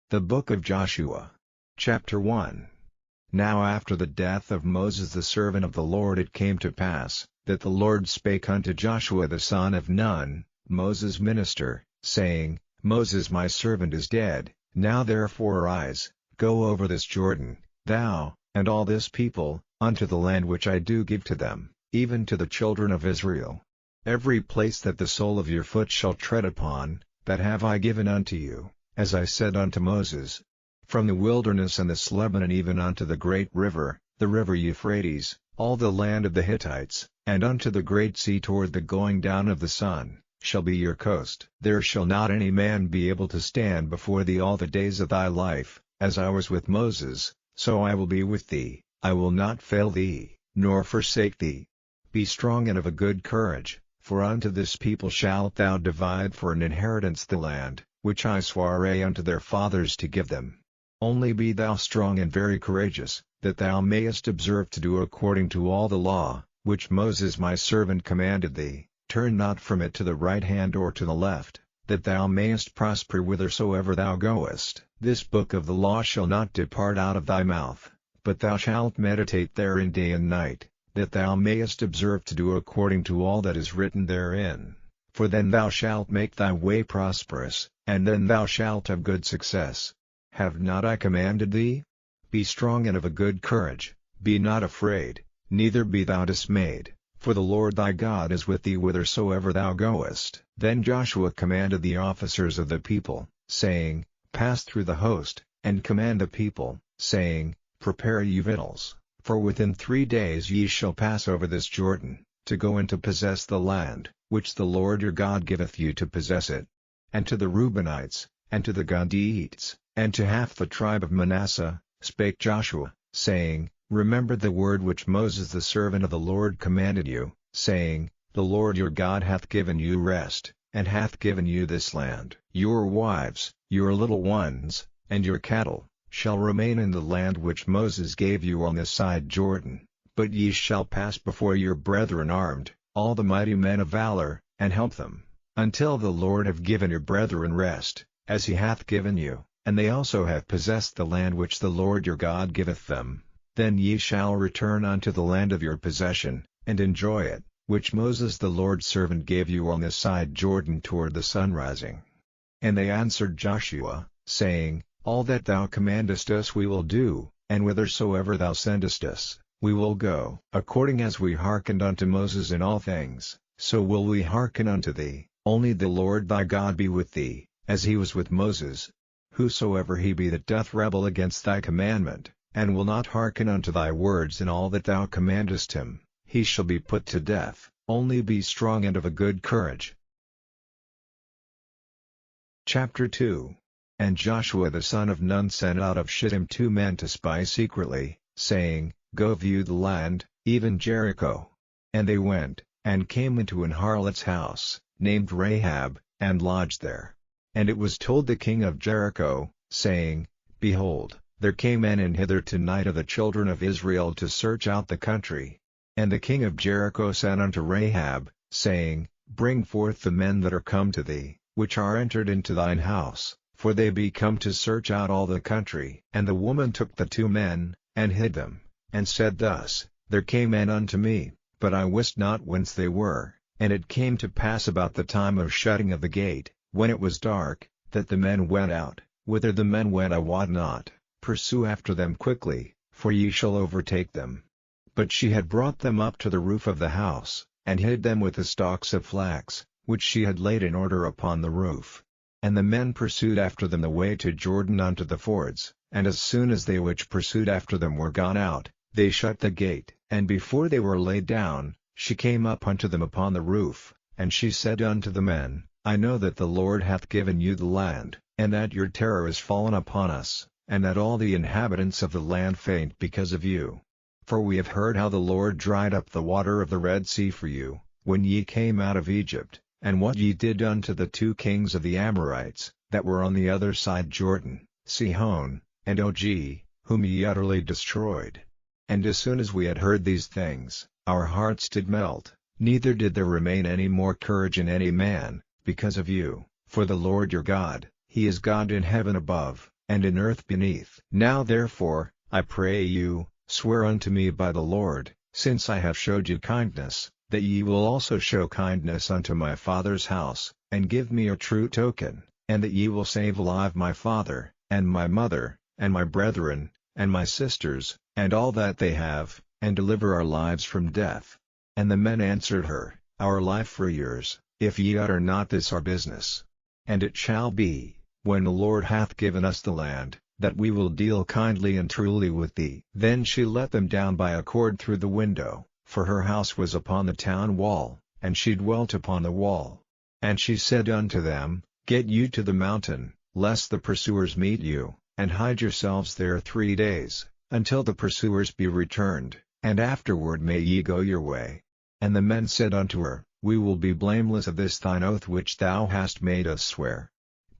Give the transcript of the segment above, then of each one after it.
The Book of Joshua. Chapter 1. Now after the death of Moses the servant of the Lord it came to pass, that the Lord spake unto Joshua the son of Nun, Moses' minister, saying, Moses my servant is dead, now therefore arise, go over this Jordan, thou, and all this people, unto the land which I do give to them, even to the children of Israel. Every place that the sole of your foot shall tread upon, that have I given unto you, as I said unto Moses. From the wilderness and the Lebanon even unto the great river, the river Euphrates, all the land of the Hittites, and unto the great sea toward the going down of the sun, shall be your coast. There shall not any man be able to stand before thee all the days of thy life, as I was with Moses, so I will be with thee, I will not fail thee, nor forsake thee. Be strong and of a good courage, for unto this people shalt thou divide for an inheritance the land, which I sware unto their fathers to give them. Only be thou strong and very courageous, that thou mayest observe to do according to all the law, which Moses my servant commanded thee. Turn not from it to the right hand or to the left, that thou mayest prosper whithersoever thou goest. This book of the law shall not depart out of thy mouth, but thou shalt meditate therein day and night, that thou mayest observe to do according to all that is written therein. For then thou shalt make thy way prosperous, and then thou shalt have good success. Have not I commanded thee? Be strong and of a good courage, be not afraid, neither be thou dismayed, for the Lord thy God is with thee whithersoever thou goest. Then Joshua commanded the officers of the people, saying, Pass through the host, and command the people, saying, Prepare ye victuals, for within 3 days ye shall pass over this Jordan, to go and to possess the land, which the Lord your God giveth you to possess it. And to the Reubenites, and to the Gadiites, and to half the tribe of Manasseh, spake Joshua, saying, Remember the word which Moses the servant of the Lord commanded you, saying, The Lord your God hath given you rest, and hath given you this land. Your wives, your little ones, and your cattle, shall remain in the land which Moses gave you on this side Jordan, but ye shall pass before your brethren armed, all the mighty men of valor, and help them, until the Lord have given your brethren rest, as he hath given you, and they also have possessed the land which the Lord your God giveth them. Then ye shall return unto the land of your possession, and enjoy it, which Moses the Lord's servant gave you on this side Jordan toward the sunrising. And they answered Joshua, saying, All that thou commandest us we will do, and whithersoever thou sendest us, we will go. According as we hearkened unto Moses in all things, so will we hearken unto thee. Only the Lord thy God be with thee, as he was with Moses. Whosoever he be that doth rebel against thy commandment, and will not hearken unto thy words in all that thou commandest him, he shall be put to death. Only be strong and of a good courage. Chapter 2. And Joshua the son of Nun sent out of Shittim 2 men to spy secretly, saying, Go view the land, even Jericho. And they went, and came into an harlot's house, named Rahab, and lodged there. And it was told the king of Jericho, saying, Behold, there came men in hither tonight of the children of Israel to search out the country. And the king of Jericho sent unto Rahab, saying, Bring forth the men that are come to thee, which are entered into thine house, for they be come to search out all the country. And the woman took the 2 men, and hid them, and said thus, There came men unto me, but I wist not whence they were. And it came to pass about the time of shutting of the gate, when it was dark, that the men went out. Whither the men went I wot not. Pursue after them quickly, for ye shall overtake them. But she had brought them up to the roof of the house, and hid them with the stalks of flax, which she had laid in order upon the roof. And the men pursued after them the way to Jordan unto the fords, and as soon as they which pursued after them were gone out, they shut the gate. And before they were laid down, she came up unto them upon the roof, and she said unto the men, I know that the Lord hath given you the land, and that your terror is fallen upon us, and that all the inhabitants of the land faint because of you. For we have heard how the Lord dried up the water of the Red Sea for you, when ye came out of Egypt, and what ye did unto the 2 kings of the Amorites, that were on the other side Jordan, Sihon, and Og, whom ye utterly destroyed. And as soon as we had heard these things, our hearts did melt, neither did there remain any more courage in any man, because of you, for the Lord your God, he is God in heaven above, and in earth beneath. Now therefore, I pray you, swear unto me by the Lord, since I have showed you kindness, that ye will also show kindness unto my father's house, and give me a true token, and that ye will save alive my father, and my mother, and my brethren, and my sisters, and all that they have, and deliver our lives from death. And the men answered her, Our life for yours, if ye utter not this our business. And it shall be, when the Lord hath given us the land, that we will deal kindly and truly with thee. Then she let them down by a cord through the window, for her house was upon the town wall, and she dwelt upon the wall. And she said unto them, Get you to the mountain, lest the pursuers meet you, and hide yourselves there 3 days, until the pursuers be returned, and afterward may ye go your way. And the men said unto her, We will be blameless of this thine oath which thou hast made us swear.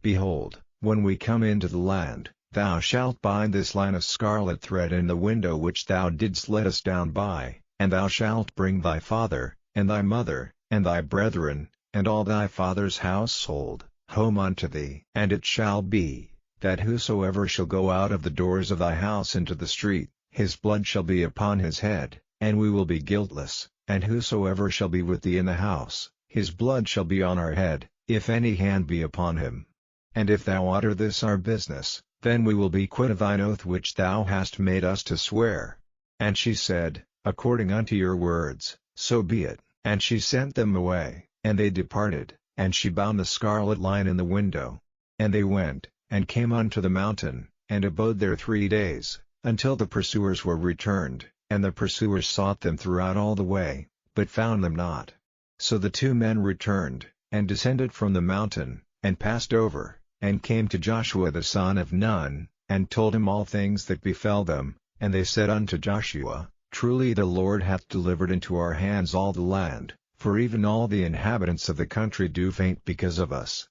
Behold, when we come into the land, thou shalt bind this line of scarlet thread in the window which thou didst let us down by, and thou shalt bring thy father, and thy mother, and thy brethren, and all thy father's household, home unto thee. And it shall be, that whosoever shall go out of the doors of thy house into the street, his blood shall be upon his head, and we will be guiltless, and whosoever shall be with thee in the house, his blood shall be on our head, if any hand be upon him. And if thou utter this our business, then we will be quit of thine oath which thou hast made us to swear. And she said, According unto your words, so be it. And she sent them away, and they departed, and she bound the scarlet line in the window. And they went, and came unto the mountain, and abode there 3 days, until the pursuers were returned, and the pursuers sought them throughout all the way, but found them not. So the 2 men returned, and descended from the mountain, and passed over, and came to Joshua the son of Nun, and told him all things that befell them. And they said unto Joshua, Truly the Lord hath delivered into our hands all the land, for even all the inhabitants of the country do faint because of us.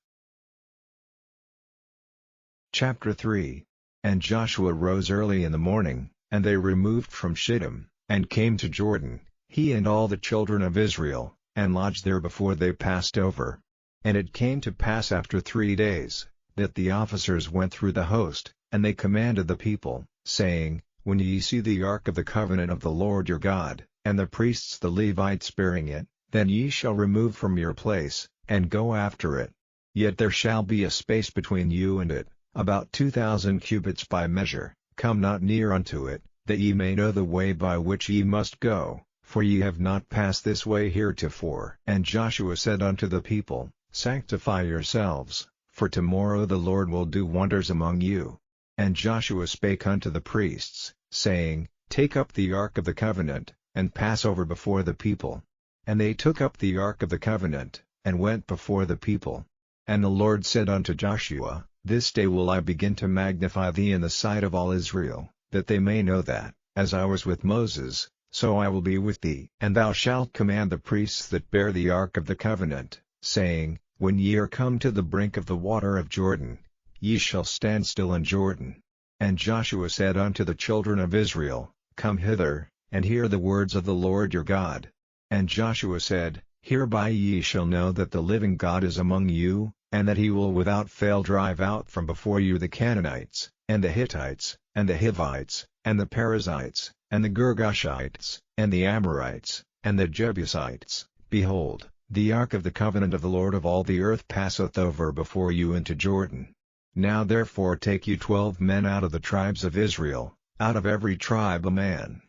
Chapter 3. And Joshua rose early in the morning, and they removed from Shittim, and came to Jordan, he and all the children of Israel, and lodged there before they passed over. And it came to pass after 3 days, that the officers went through the host, and they commanded the people, saying, When ye see the ark of the covenant of the Lord your God, and the priests the Levites bearing it, then ye shall remove from your place, and go after it. Yet there shall be a space between you and it, about 2,000 cubits by measure. Come not near unto it, that ye may know the way by which ye must go, for ye have not passed this way heretofore. And Joshua said unto the people, Sanctify yourselves, for tomorrow the Lord will do wonders among you. And Joshua spake unto the priests, saying, Take up the ark of the covenant, and pass over before the people. And they took up the ark of the covenant, and went before the people. And the Lord said unto Joshua, This day will I begin to magnify thee in the sight of all Israel, that they may know that, as I was with Moses, so I will be with thee. And thou shalt command the priests that bear the ark of the covenant, saying, When ye are come to the brink of the water of Jordan, ye shall stand still in Jordan. And Joshua said unto the children of Israel, Come hither, and hear the words of the Lord your God. And Joshua said, Hereby ye shall know that the living God is among you, and that he will without fail drive out from before you the Canaanites, and the Hittites, and the Hivites, and the Perizzites, and the Girgashites, and the Amorites, and the Jebusites. Behold, the ark of the covenant of the Lord of all the earth passeth over before you into Jordan. Now therefore take you 12 men out of the tribes of Israel, out of every tribe a man.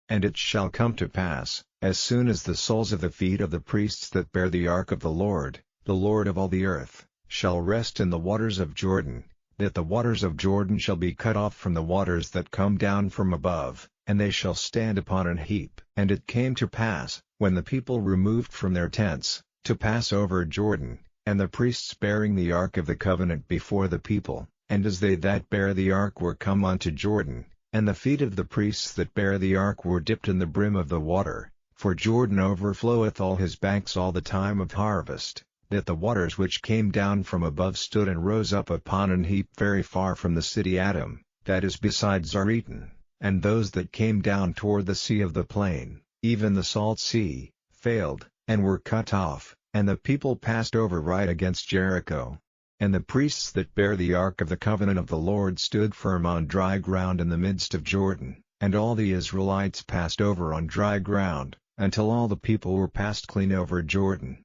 And it shall come to pass, as soon as the soles of the feet of the priests that bear the ark of the Lord of all the earth, shall rest in the waters of Jordan, that the waters of Jordan shall be cut off from the waters that come down from above, and they shall stand upon an heap. And it came to pass, when the people removed from their tents, to pass over Jordan, and the priests bearing the ark of the covenant before the people, and as they that bear the ark were come unto Jordan, and the feet of the priests that bear the ark were dipped in the brim of the water, for Jordan overfloweth all his banks all the time of harvest, that the waters which came down from above stood and rose up upon an heap very far from the city Adam, that is beside Zaretan, and those that came down toward the sea of the plain, even the salt sea, failed, and were cut off, and the people passed over right against Jericho. And the priests that bear the ark of the covenant of the Lord stood firm on dry ground in the midst of Jordan, and all the Israelites passed over on dry ground, until all the people were passed clean over Jordan.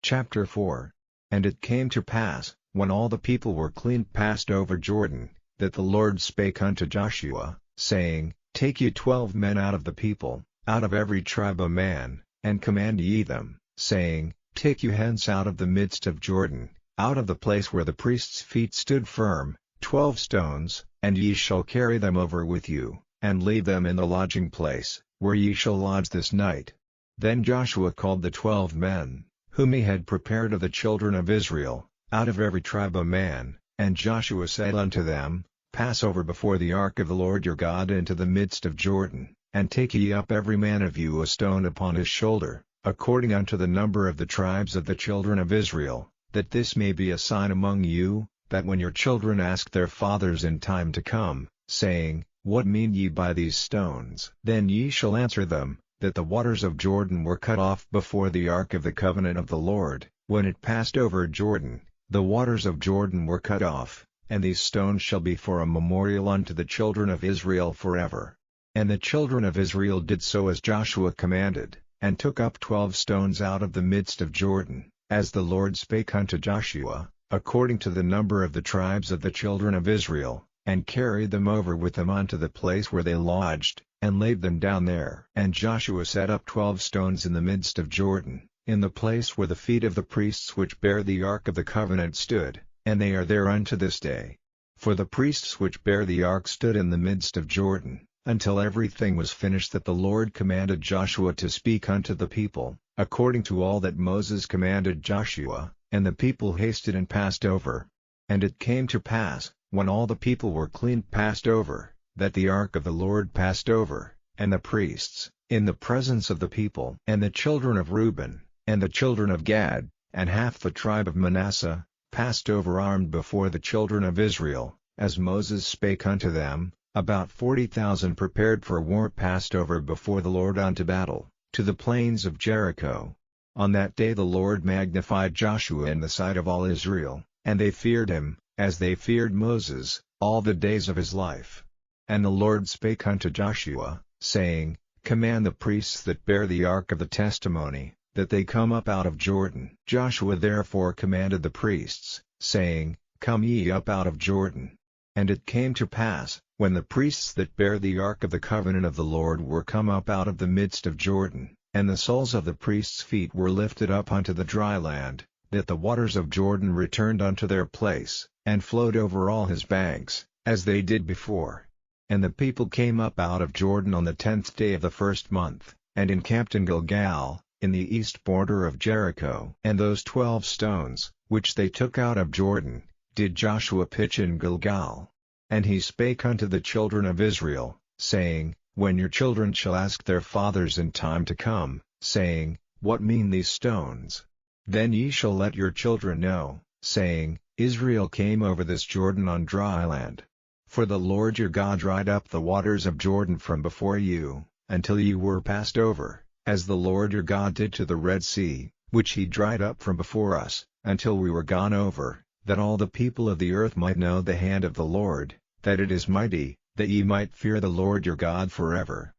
Chapter 4. And it came to pass, when all the people were clean passed over Jordan, that the Lord spake unto Joshua, saying, Take ye 12 men out of the people, out of every tribe a man, and command ye them, saying, Take you hence out of the midst of Jordan, out of the place where the priests' feet stood firm, 12 stones, and ye shall carry them over with you, and leave them in the lodging place, where ye shall lodge this night. Then Joshua called the 12 men, whom he had prepared of the children of Israel, out of every tribe a man, and Joshua said unto them, Pass over before the ark of the Lord your God into the midst of Jordan, and take ye up every man of you a stone upon his shoulder, according unto the number of the tribes of the children of Israel, that this may be a sign among you, that when your children ask their fathers in time to come, saying, What mean ye by these stones? Then ye shall answer them, that the waters of Jordan were cut off before the ark of the covenant of the Lord, when it passed over Jordan, the waters of Jordan were cut off, and these stones shall be for a memorial unto the children of Israel forever. And the children of Israel did so as Joshua commanded, and took up 12 stones out of the midst of Jordan, as the Lord spake unto Joshua, according to the number of the tribes of the children of Israel, and carried them over with them unto the place where they lodged, and laid them down there. And Joshua set up 12 stones in the midst of Jordan, in the place where the feet of the priests which bear the ark of the covenant stood, and they are there unto this day. For the priests which bear the ark stood in the midst of Jordan, until everything was finished that the Lord commanded Joshua to speak unto the people, according to all that Moses commanded Joshua, and the people hasted and passed over. And it came to pass, when all the people were clean passed over, that the ark of the Lord passed over, and the priests, in the presence of the people. And the children of Reuben, and the children of Gad, and half the tribe of Manasseh, passed over armed before the children of Israel, as Moses spake unto them. About 40,000 prepared for war passed over before the Lord unto battle, to the plains of Jericho. On that day the Lord magnified Joshua in the sight of all Israel, and they feared him, as they feared Moses, all the days of his life. And the Lord spake unto Joshua, saying, Command the priests that bear the ark of the testimony, that they come up out of Jordan. Joshua therefore commanded the priests, saying, Come ye up out of Jordan. And it came to pass, when the priests that bear the ark of the covenant of the Lord were come up out of the midst of Jordan, and the soles of the priests' feet were lifted up unto the dry land, that the waters of Jordan returned unto their place, and flowed over all his banks, as they did before. And the people came up out of Jordan on the 10th day of the first month, and encamped in Gilgal, in the east border of Jericho. And those 12 stones, which they took out of Jordan, did Joshua pitch in Gilgal. And he spake unto the children of Israel, saying, When your children shall ask their fathers in time to come, saying, What mean these stones? Then ye shall let your children know, saying, Israel came over this Jordan on dry land. For the Lord your God dried up the waters of Jordan from before you, until ye were passed over, as the Lord your God did to the Red Sea, which he dried up from before us, until we were gone over, that all the people of the earth might know the hand of the Lord, that it is mighty, that ye might fear the Lord your God forever.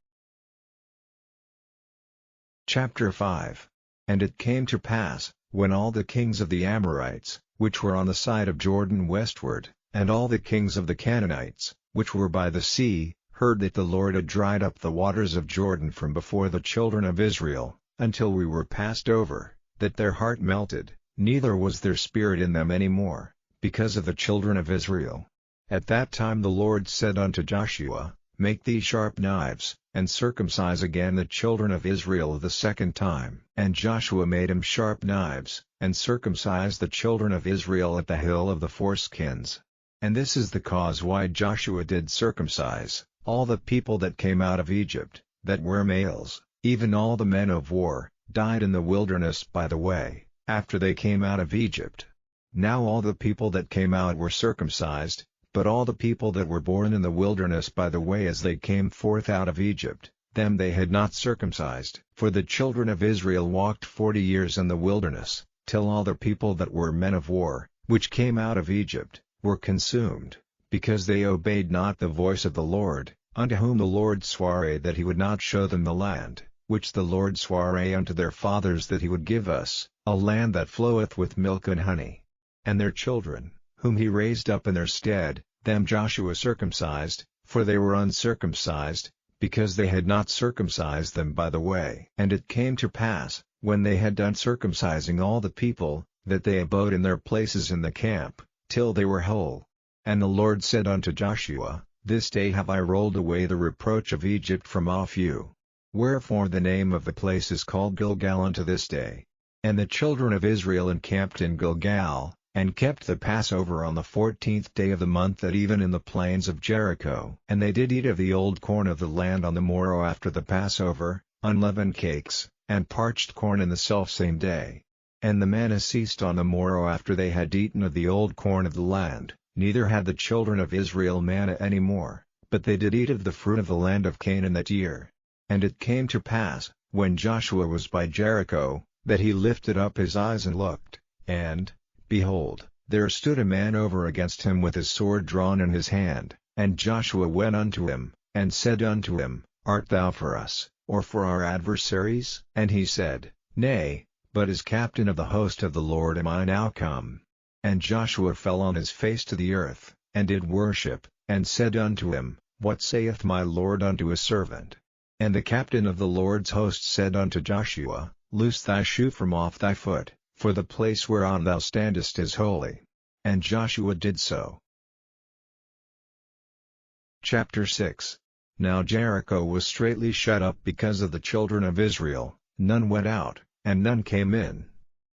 Chapter 5. And it came to pass, when all the kings of the Amorites, which were on the side of Jordan westward, and all the kings of the Canaanites, which were by the sea, heard that the Lord had dried up the waters of Jordan from before the children of Israel, until we were passed over, that their heart melted, neither was there spirit in them any more, because of the children of Israel. At that time the Lord said unto Joshua, Make thee sharp knives, and circumcise again the children of Israel the second time. And Joshua made him sharp knives, and circumcised the children of Israel at the hill of the foreskins. And this is the cause why Joshua did circumcise all the people that came out of Egypt, that were males, even all the men of war, died in the wilderness by the way, after they came out of Egypt. Now all the people that came out were circumcised, but all the people that were born in the wilderness by the way as they came forth out of Egypt, them they had not circumcised. For the children of Israel walked 40 years in the wilderness, till all the people that were men of war, which came out of Egypt, were consumed, because they obeyed not the voice of the Lord, unto whom the Lord sware that he would not show them the land, which the Lord sware unto their fathers that he would give us, a land that floweth with milk and honey. And their children, whom he raised up in their stead, them Joshua circumcised, for they were uncircumcised, because they had not circumcised them by the way. And it came to pass, when they had done circumcising all the people, that they abode in their places in the camp, till they were whole. And the Lord said unto Joshua, This day have I rolled away the reproach of Egypt from off you. Wherefore the name of the place is called Gilgal unto this day. And the children of Israel encamped in Gilgal, and kept the Passover on the 14th day of the month at even in the plains of Jericho. And they did eat of the old corn of the land on the morrow after the Passover, unleavened cakes, and parched corn in the selfsame day. And the manna ceased on the morrow after they had eaten of the old corn of the land, neither had the children of Israel manna any more, but they did eat of the fruit of the land of Canaan that year. And it came to pass, when Joshua was by Jericho, that he lifted up his eyes and looked, and, behold, there stood a man over against him with his sword drawn in his hand. And Joshua went unto him, and said unto him, Art thou for us, or for our adversaries? And he said, Nay, but as captain of the host of the Lord am I now come. And Joshua fell on his face to the earth, and did worship, and said unto him, What saith my Lord unto his servant? And the captain of the Lord's host said unto Joshua, Loose thy shoe from off thy foot, for the place whereon thou standest is holy. And Joshua did so. Chapter 6. Now Jericho was straitly shut up because of the children of Israel, none went out, and none came in.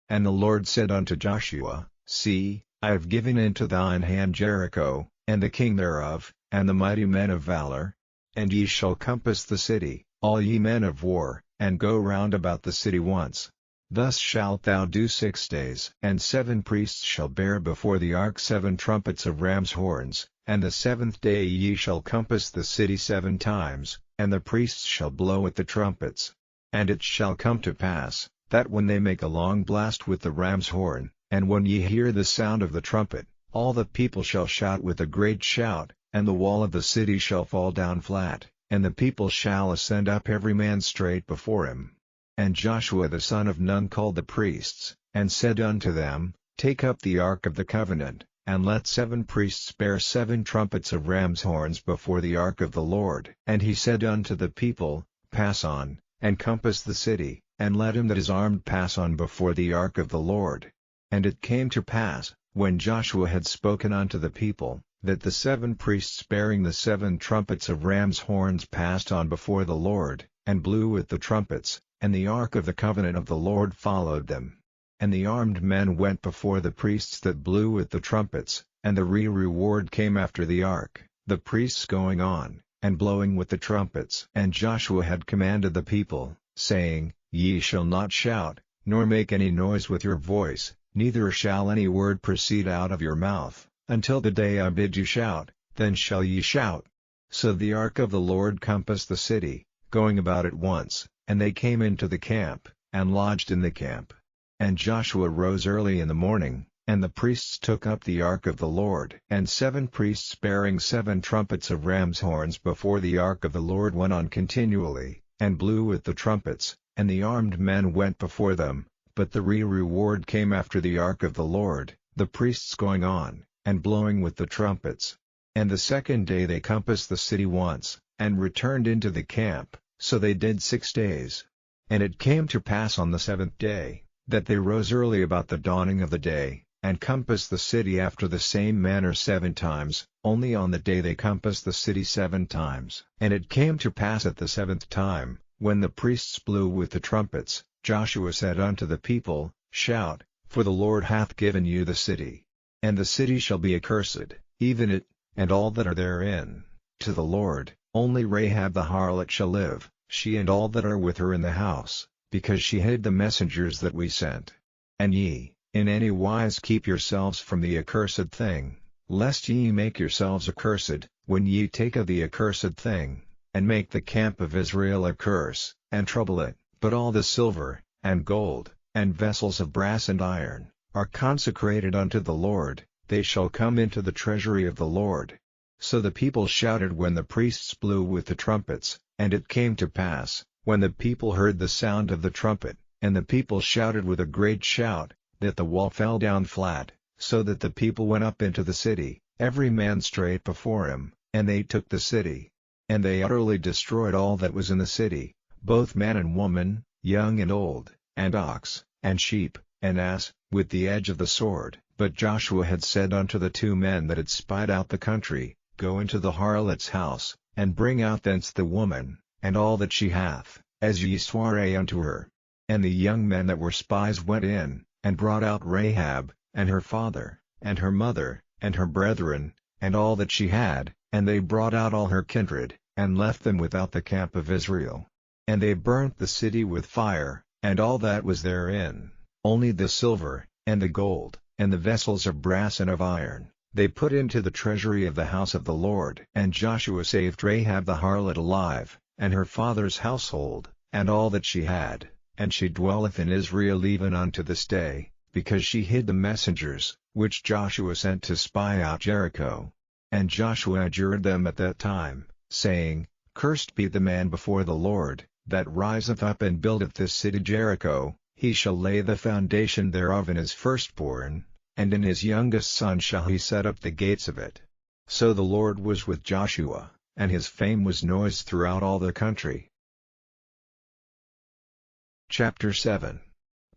And the Lord said unto Joshua, See, I have given into thine hand Jericho, and the king thereof, and the mighty men of valor. And ye shall compass the city, all ye men of war, and go round about the city once. Thus shalt thou do 6 days. And 7 priests shall bear before the ark 7 trumpets of ram's horns, and the 7th day ye shall compass the city 7 times, and the priests shall blow at the trumpets. And it shall come to pass, that when they make a long blast with the ram's horn, and when ye hear the sound of the trumpet, all the people shall shout with a great shout, and the wall of the city shall fall down flat, and the people shall ascend up every man straight before him. And Joshua the son of Nun called the priests, and said unto them, Take up the ark of the covenant, and let 7 priests bear 7 trumpets of ram's horns before the ark of the Lord. And he said unto the people, Pass on, and compass the city, and let him that is armed pass on before the ark of the Lord. And it came to pass, when Joshua had spoken unto the people, that the 7 priests bearing the 7 trumpets of ram's horns passed on before the Lord, and blew with the trumpets, and the ark of the covenant of the Lord followed them. And the armed men went before the priests that blew with the trumpets, and the reward came after the ark, the priests going on, and blowing with the trumpets. And Joshua had commanded the people, saying, Ye shall not shout, nor make any noise with your voice, neither shall any word proceed out of your mouth, until the day I bid you shout, then shall ye shout. So the ark of the Lord compassed the city, going about it once, and they came into the camp, and lodged in the camp. And Joshua rose early in the morning, and the priests took up the ark of the Lord. And 7 priests bearing 7 trumpets of ram's horns before the ark of the Lord went on continually, and blew with the trumpets, and the armed men went before them, but the reward came after the ark of the Lord, the priests going on, and blowing with the trumpets. And the 2nd day they compassed the city once, and returned into the camp, so they did 6 days. And it came to pass on the 7th day, that they rose early about the dawning of the day, and compassed the city after the same manner 7 times, only on the day they compassed the city 7 times. And it came to pass at the 7th time, when the priests blew with the trumpets, Joshua said unto the people, Shout, for the Lord hath given you the city. And the city shall be accursed, even it, and all that are therein, to the Lord. Only Rahab the harlot shall live, she and all that are with her in the house, because she hid the messengers that we sent. And ye, in any wise keep yourselves from the accursed thing, lest ye make yourselves accursed, when ye take of the accursed thing, and make the camp of Israel a curse, and trouble it. But all the silver, and gold, and vessels of brass and iron, are consecrated unto the Lord, they shall come into the treasury of the Lord. So the people shouted when the priests blew with the trumpets, and it came to pass, when the people heard the sound of the trumpet, and the people shouted with a great shout, that the wall fell down flat, so that the people went up into the city, every man straight before him, and they took the city. And they utterly destroyed all that was in the city, both man and woman, young and old, and ox, and sheep, and ass, with the edge of the sword. But Joshua had said unto the two men that had spied out the country, Go into the harlot's house, and bring out thence the woman, and all that she hath, as ye sware unto her. And the young men that were spies went in, and brought out Rahab, and her father, and her mother, and her brethren, and all that she had, and they brought out all her kindred, and left them without the camp of Israel. And they burnt the city with fire, and all that was therein, only the silver, and the gold, and the vessels of brass and of iron, they put into the treasury of the house of the Lord. And Joshua saved Rahab the harlot alive, and her father's household, and all that she had, and she dwelleth in Israel even unto this day, because she hid the messengers, which Joshua sent to spy out Jericho. And Joshua adjured them at that time, saying, Cursed be the man before the Lord, that riseth up and buildeth this city Jericho, he shall lay the foundation thereof in his firstborn, and in his youngest son shall he set up the gates of it. So the Lord was with Joshua, and his fame was noised throughout all the country. Chapter 7.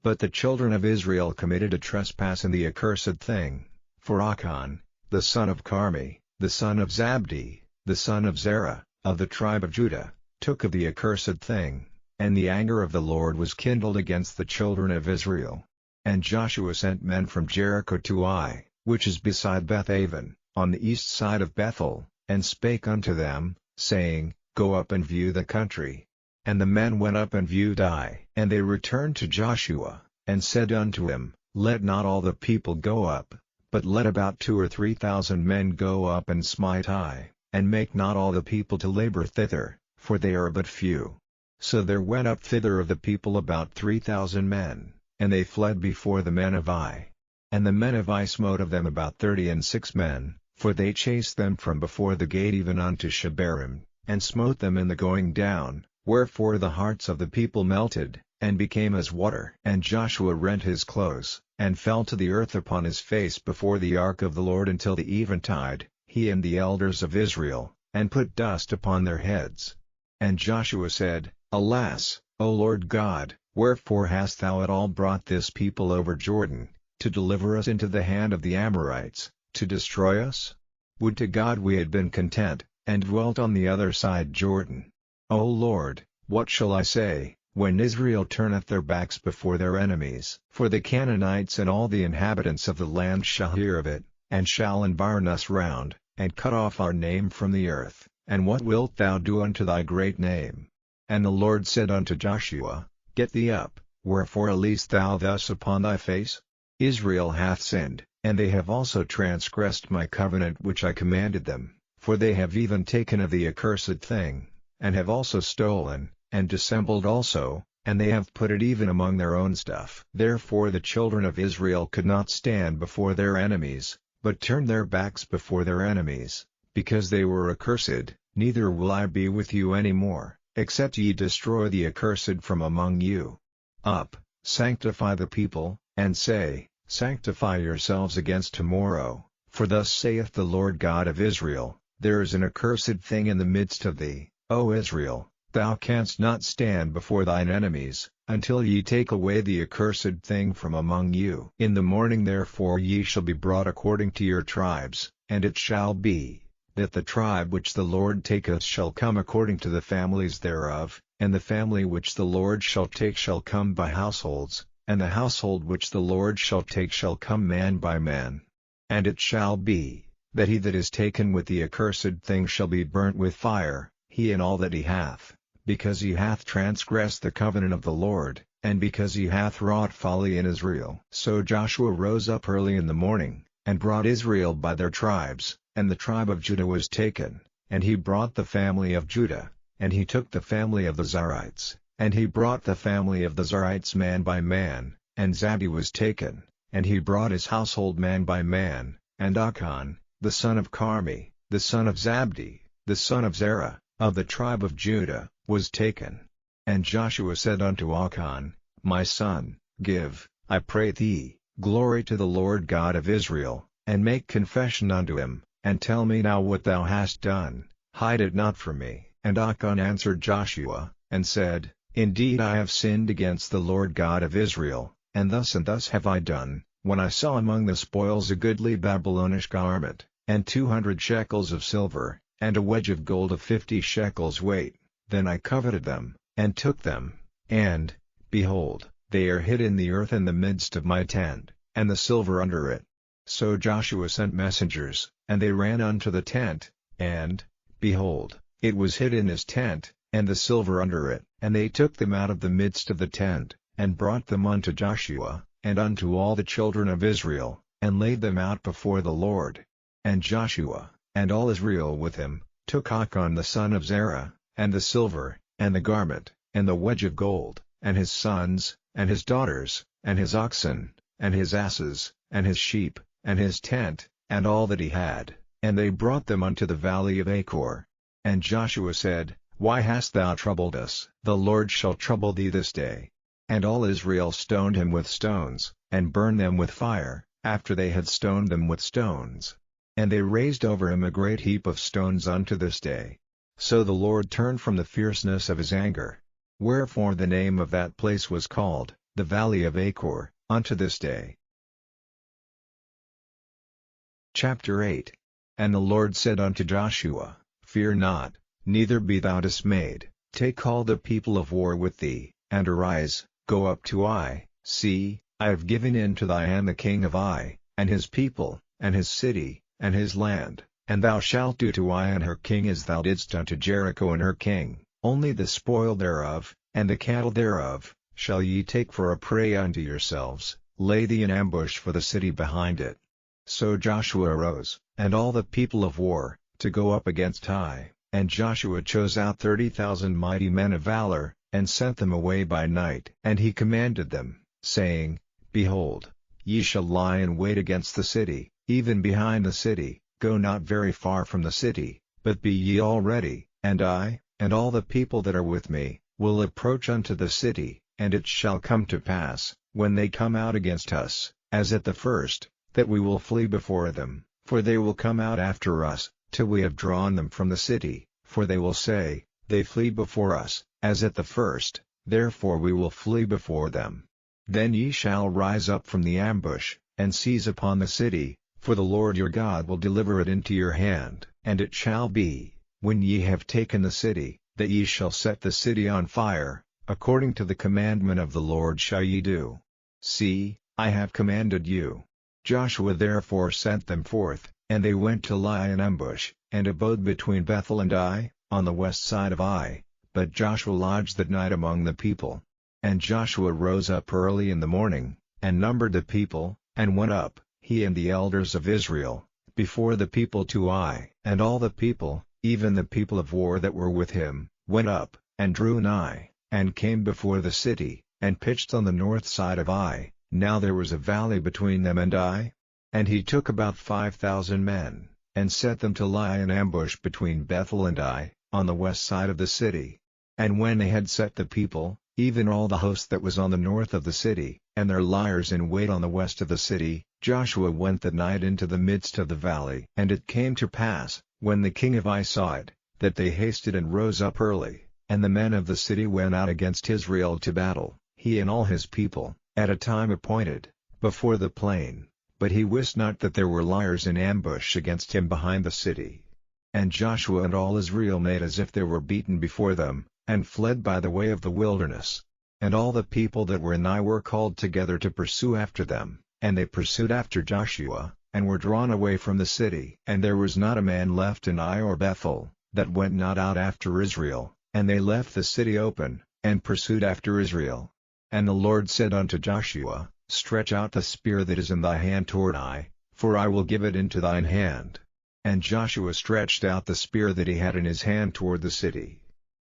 But the children of Israel committed a trespass in the accursed thing, for Achan, the son of Carmi, the son of Zabdi, the son of Zerah, of the tribe of Judah, took of the accursed thing, and the anger of the Lord was kindled against the children of Israel. And Joshua sent men from Jericho to Ai, which is beside Beth-aven, on the east side of Bethel, and spake unto them, saying, Go up and view the country. And the men went up and viewed Ai. And they returned to Joshua, and said unto him, Let not all the people go up, but let about 2,000 or 3,000 men go up and smite Ai, and make not all the people to labor thither, for they are but few. So there went up thither of the people about 3,000 men, and they fled before the men of Ai. And the men of Ai smote of them about 36 men, for they chased them from before the gate even unto Shebarim, and smote them in the going down, wherefore the hearts of the people melted, and became as water. And Joshua rent his clothes, and fell to the earth upon his face before the ark of the Lord until the eventide, he and the elders of Israel, and put dust upon their heads. And Joshua said, Alas, O Lord God, wherefore hast thou at all brought this people over Jordan, to deliver us into the hand of the Amorites, to destroy us? Would to God we had been content, and dwelt on the other side Jordan. O Lord, what shall I say, when Israel turneth their backs before their enemies? For the Canaanites and all the inhabitants of the land shall hear of it, and shall environ us round, and cut off our name from the earth. And what wilt thou do unto thy great name? And the Lord said unto Joshua, Get thee up, wherefore liest thou thus upon thy face? Israel hath sinned, and they have also transgressed my covenant which I commanded them, for they have even taken of the accursed thing, and have also stolen, and dissembled also, and they have put it even among their own stuff. Therefore the children of Israel could not stand before their enemies, but turned their backs before their enemies, because they were accursed. Neither will I be with you any more, except ye destroy the accursed from among you. Up, sanctify the people, and say, Sanctify yourselves against tomorrow, for thus saith the Lord God of Israel, There is an accursed thing in the midst of thee, O Israel, thou canst not stand before thine enemies, until ye take away the accursed thing from among you. In the morning therefore ye shall be brought according to your tribes, and it shall be, that the tribe which the Lord taketh shall come according to the families thereof, and the family which the Lord shall take shall come by households, and the household which the Lord shall take shall come man by man. And it shall be, that he that is taken with the accursed thing shall be burnt with fire, he and all that he hath, because he hath transgressed the covenant of the Lord, and because he hath wrought folly in Israel. So Joshua rose up early in the morning, and brought Israel by their tribes, and the tribe of Judah was taken, and he brought the family of Judah, and he took the family of the Zarites, and he brought the family of the Zarites man by man, And Zabdi was taken, and he brought his household man by man, and Achan, the son of Carmi, the son of Zabdi, the son of Zerah, of the tribe of Judah, was taken. And Joshua said unto Achan, My son, give, I pray thee, glory to the Lord God of Israel, and make confession unto him, and tell me now what thou hast done, hide it not from me. And Achan answered Joshua, and said, Indeed I have sinned against the Lord God of Israel, and thus have I done, when I saw among the spoils a goodly Babylonish garment, and 200 shekels of silver, and a wedge of gold of 50 shekels weight, then I coveted them, and took them, and, behold, they are hid in the earth in the midst of my tent, and the silver under it. So Joshua sent messengers, and they ran unto the tent, and, behold, it was hid in his tent, and the silver under it. And they took them out of the midst of the tent, and brought them unto Joshua, and unto all the children of Israel, and laid them out before the Lord. And Joshua, and all Israel with him, took Achan the son of Zerah, and the silver, and the garment, and the wedge of gold, and his sons, and his daughters, and his oxen, and his asses, and his sheep, and his tent, and all that he had, and they brought them unto the valley of Achor. And Joshua said, Why hast thou troubled us? The Lord shall trouble thee this day. And all Israel stoned him with stones, and burned them with fire, after they had stoned them with stones. And they raised over him a great heap of stones unto this day. So the Lord turned from the fierceness of his anger. Wherefore the name of that place was called, the Valley of Achor, unto this day. Chapter 8. And the Lord said unto Joshua, Fear not, neither be thou dismayed, take all the people of war with thee, and arise, go up to Ai. See, I have given into thy hand the king of Ai, and his people, and his city, and his land, and thou shalt do to Ai and her king as thou didst unto Jericho and her king, only the spoil thereof, and the cattle thereof, shall ye take for a prey unto yourselves, lay thee in ambush for the city behind it. So Joshua arose, and all the people of war, to go up against Ai, and Joshua chose out 30,000 mighty men of valor, and sent them away by night. And he commanded them, saying, Behold, ye shall lie in wait against the city, even behind the city, go not very far from the city, but be ye all ready, and I, and all the people that are with me, will approach unto the city, and it shall come to pass, when they come out against us, as at the first, that we will flee before them, for they will come out after us, till we have drawn them from the city, for they will say, They flee before us, as at the first, therefore we will flee before them. Then ye shall rise up from the ambush, and seize upon the city, for the Lord your God will deliver it into your hand. And it shall be, when ye have taken the city, that ye shall set the city on fire, according to the commandment of the Lord shall ye do. See, I have commanded you. Joshua therefore sent them forth, and they went to lie in ambush, and abode between Bethel and Ai, on the west side of Ai, but Joshua lodged that night among the people. And Joshua rose up early in the morning, and numbered the people, and went up, he and the elders of Israel, before the people to Ai. And all the people, even the people of war that were with him, went up, and drew nigh, and came before the city, and pitched on the north side of Ai. Now there was a valley between them and Ai. And he took about 5,000 men, and set them to lie in ambush between Bethel and Ai, on the west side of the city. And when they had set the people, even all the host that was on the north of the city, and their liers in wait on the west of the city, Joshua went that night into the midst of the valley. And it came to pass, when the king of Ai saw it, that they hasted and rose up early, and the men of the city went out against Israel to battle, he and all his people, at a time appointed, before the plain. But he wist not that there were liers in ambush against him behind the city. And Joshua and all Israel made as if they were beaten before them, and fled by the way of the wilderness. And all the people that were in Ai were called together to pursue after them, and they pursued after Joshua, and were drawn away from the city. And there was not a man left in Ai or Bethel, that went not out after Israel, and they left the city open, and pursued after Israel. And the Lord said unto Joshua, Stretch out the spear that is in thy hand toward Ai, for I will give it into thine hand. And Joshua stretched out the spear that he had in his hand toward the city.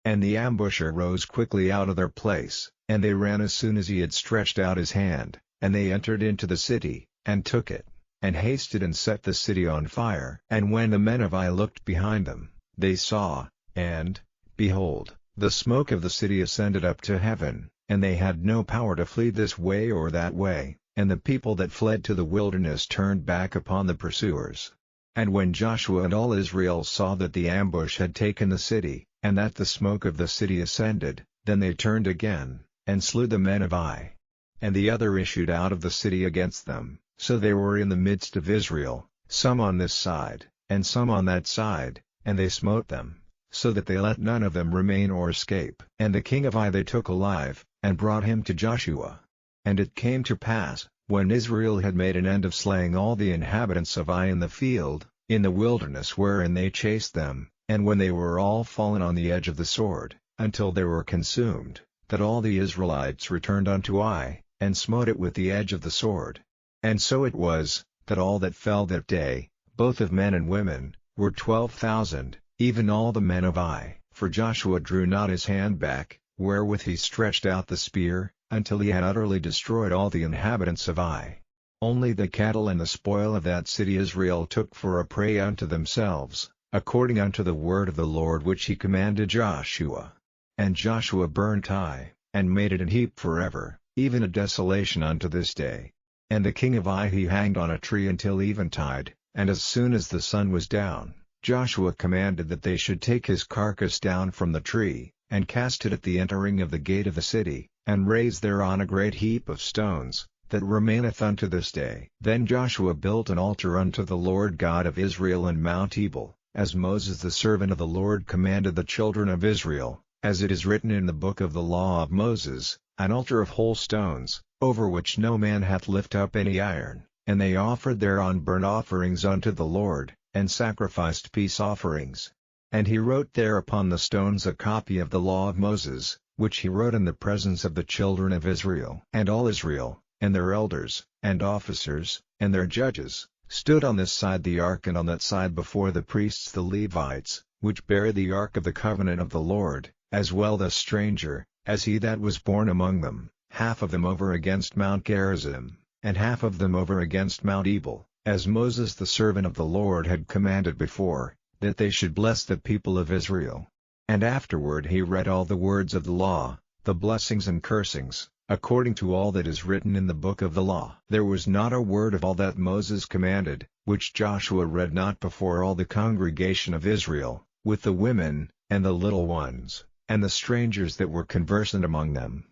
And the ambusher rose quickly out of their place, And they ran as soon as he had stretched out his hand, and they entered into the city, and took it, and hasted and set the city on fire. And when the men of Ai looked behind them, they saw, and, behold, the smoke of the city ascended up to heaven, and they had no power to flee this way or that way, and the people that fled to the wilderness turned back upon the pursuers. And when Joshua and all Israel saw that the ambush had taken the city, and that the smoke of the city ascended, then they turned again, and slew the men of Ai. And the other issued out of the city against them, so they were in the midst of Israel, some on this side, and some on that side, and they smote them, so that they let none of them remain or escape. And the king of Ai they took alive, and brought him to Joshua. And it came to pass, when Israel had made an end of slaying all the inhabitants of Ai in the field, in the wilderness wherein they chased them, and when they were all fallen on the edge of the sword, until they were consumed, that all the Israelites returned unto Ai, and smote it with the edge of the sword. And so it was, that all that fell that day, both of men and women, were 12,000, even all the men of Ai. For Joshua drew not his hand back, wherewith he stretched out the spear, until he had utterly destroyed all the inhabitants of Ai. Only the cattle and the spoil of that city Israel took for a prey unto themselves, according unto the word of the Lord which he commanded Joshua. And Joshua burnt Ai, and made it an heap forever, even a desolation unto this day. And the king of Ai he hanged on a tree until eventide, and as soon as the sun was down, Joshua commanded that they should take his carcass down from the tree, and cast it at the entering of the gate of the city, and raise thereon a great heap of stones, that remaineth unto this day. Then Joshua built an altar unto the Lord God of Israel in Mount Ebal, as Moses the servant of the Lord commanded the children of Israel, as it is written in the book of the law of Moses, an altar of whole stones, over which no man hath lift up any iron. And they offered thereon burnt offerings unto the Lord, and sacrificed peace offerings. And he wrote there upon the stones a copy of the law of Moses, which he wrote in the presence of the children of Israel. And all Israel, and their elders, and officers, and their judges, stood on this side the ark and on that side before the priests the Levites, which bare the ark of the covenant of the Lord, as well the stranger, as he that was born among them, half of them over against Mount Gerizim, and half of them over against Mount Ebal, as Moses the servant of the Lord had commanded before, that they should bless the people of Israel. And afterward he read all the words of the law, the blessings and cursings, according to all that is written in the book of the law. There was not a word of all that Moses commanded, which Joshua read not before all the congregation of Israel, with the women, and the little ones, and the strangers that were conversant among them.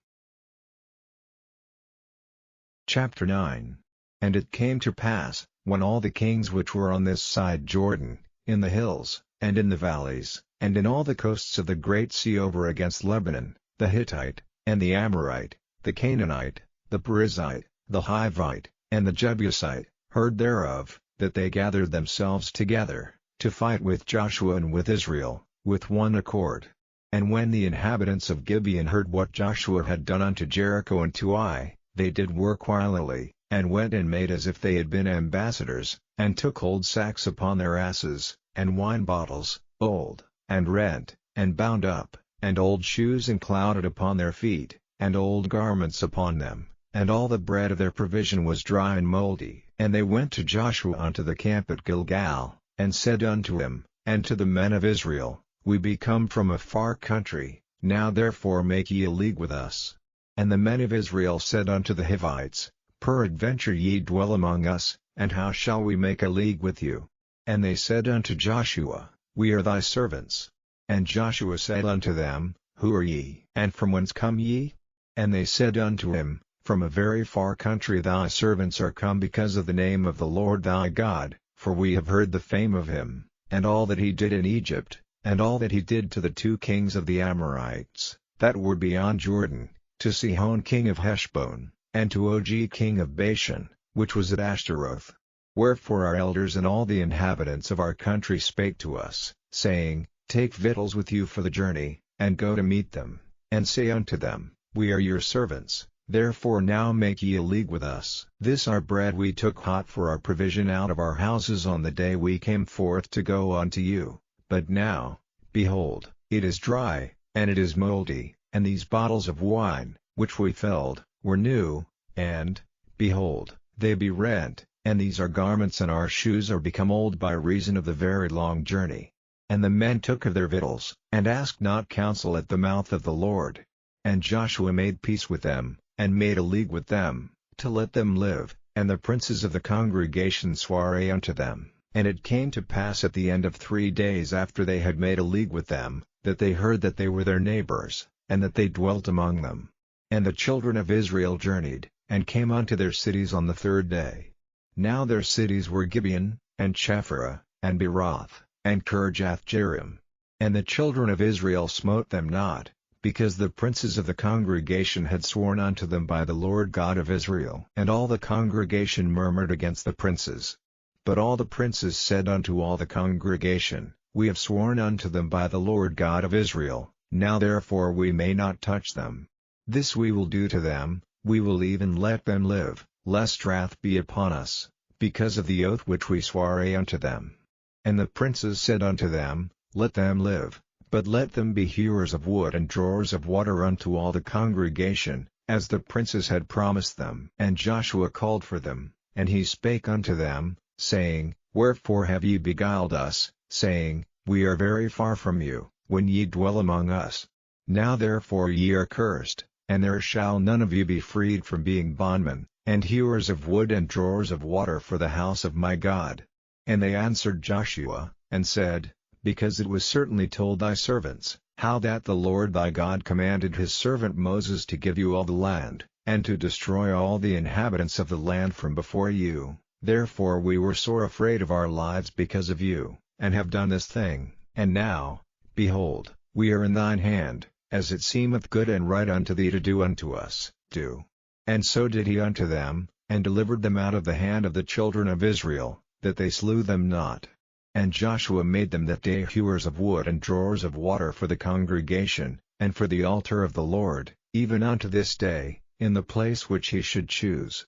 Chapter 9. And it came to pass, when all the kings which were on this side Jordan, in the hills, and in the valleys, and in all the coasts of the great sea over against Lebanon, the Hittite, and the Amorite, the Canaanite, the Perizzite, the Hivite, and the Jebusite, heard thereof, that they gathered themselves together, to fight with Joshua and with Israel, with one accord. And when the inhabitants of Gibeon heard what Joshua had done unto Jericho and to Ai, they did work wilily, and went and made as if they had been ambassadors, and took old sacks upon their asses, and wine bottles, old, and rent, and bound up, and old shoes and clouded upon their feet, and old garments upon them, and all the bread of their provision was dry and mouldy. And they went to Joshua unto the camp at Gilgal, and said unto him, and to the men of Israel, We be come from a far country, now therefore make ye a league with us. And the men of Israel said unto the Hivites, Peradventure ye dwell among us, and how shall we make a league with you? And they said unto Joshua, We are thy servants. And Joshua said unto them, Who are ye? And from whence come ye? And they said unto him, From a very far country thy servants are come because of the name of the Lord thy God, for we have heard the fame of him, and all that he did in Egypt, and all that he did to the 2 kings of the Amorites, that were beyond Jordan, to Sihon king of Heshbon, and to Og king of Bashan, which was at Ashtaroth. Wherefore our elders and all the inhabitants of our country spake to us, saying, Take victuals with you for the journey, and go to meet them, and say unto them, We are your servants, therefore now make ye a league with us. This our bread we took hot for our provision out of our houses on the day we came forth to go unto you, but now, behold, it is dry, and it is mouldy, and these bottles of wine, which we filled, were new, and, behold, they be rent, and these our garments and our shoes are become old by reason of the very long journey. And the men took of their victuals, and asked not counsel at the mouth of the Lord. And Joshua made peace with them, and made a league with them, to let them live, and the princes of the congregation sware unto them. And it came to pass at the end of 3 days after they had made a league with them, that they heard that they were their neighbors, and that they dwelt among them. And the children of Israel journeyed, and came unto their cities on the 3rd day. Now their cities were Gibeon, and Chephirah, and Beeroth, and Kirjath-jearim. And the children of Israel smote them not, because the princes of the congregation had sworn unto them by the Lord God of Israel. And all the congregation murmured against the princes. But all the princes said unto all the congregation, We have sworn unto them by the Lord God of Israel, now therefore we may not touch them. This we will do to them, we will even let them live, lest wrath be upon us, because of the oath which we sware unto them. And the princes said unto them, Let them live, but let them be hewers of wood and drawers of water unto all the congregation, as the princes had promised them. And Joshua called for them, and he spake unto them, saying, Wherefore have ye beguiled us, saying, We are very far from you, when ye dwell among us? Now therefore ye are cursed, and there shall none of you be freed from being bondmen, and hewers of wood and drawers of water for the house of my God. And they answered Joshua, and said, Because it was certainly told thy servants, how that the Lord thy God commanded his servant Moses to give you all the land, and to destroy all the inhabitants of the land from before you, therefore we were sore afraid of our lives because of you, and have done this thing. And now, behold, we are in thine hand, as it seemeth good and right unto thee to do unto us, do. And so did he unto them, and delivered them out of the hand of the children of Israel, that they slew them not. And Joshua made them that day hewers of wood and drawers of water for the congregation, and for the altar of the Lord, even unto this day, in the place which he should choose.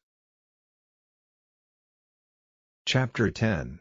Chapter 10.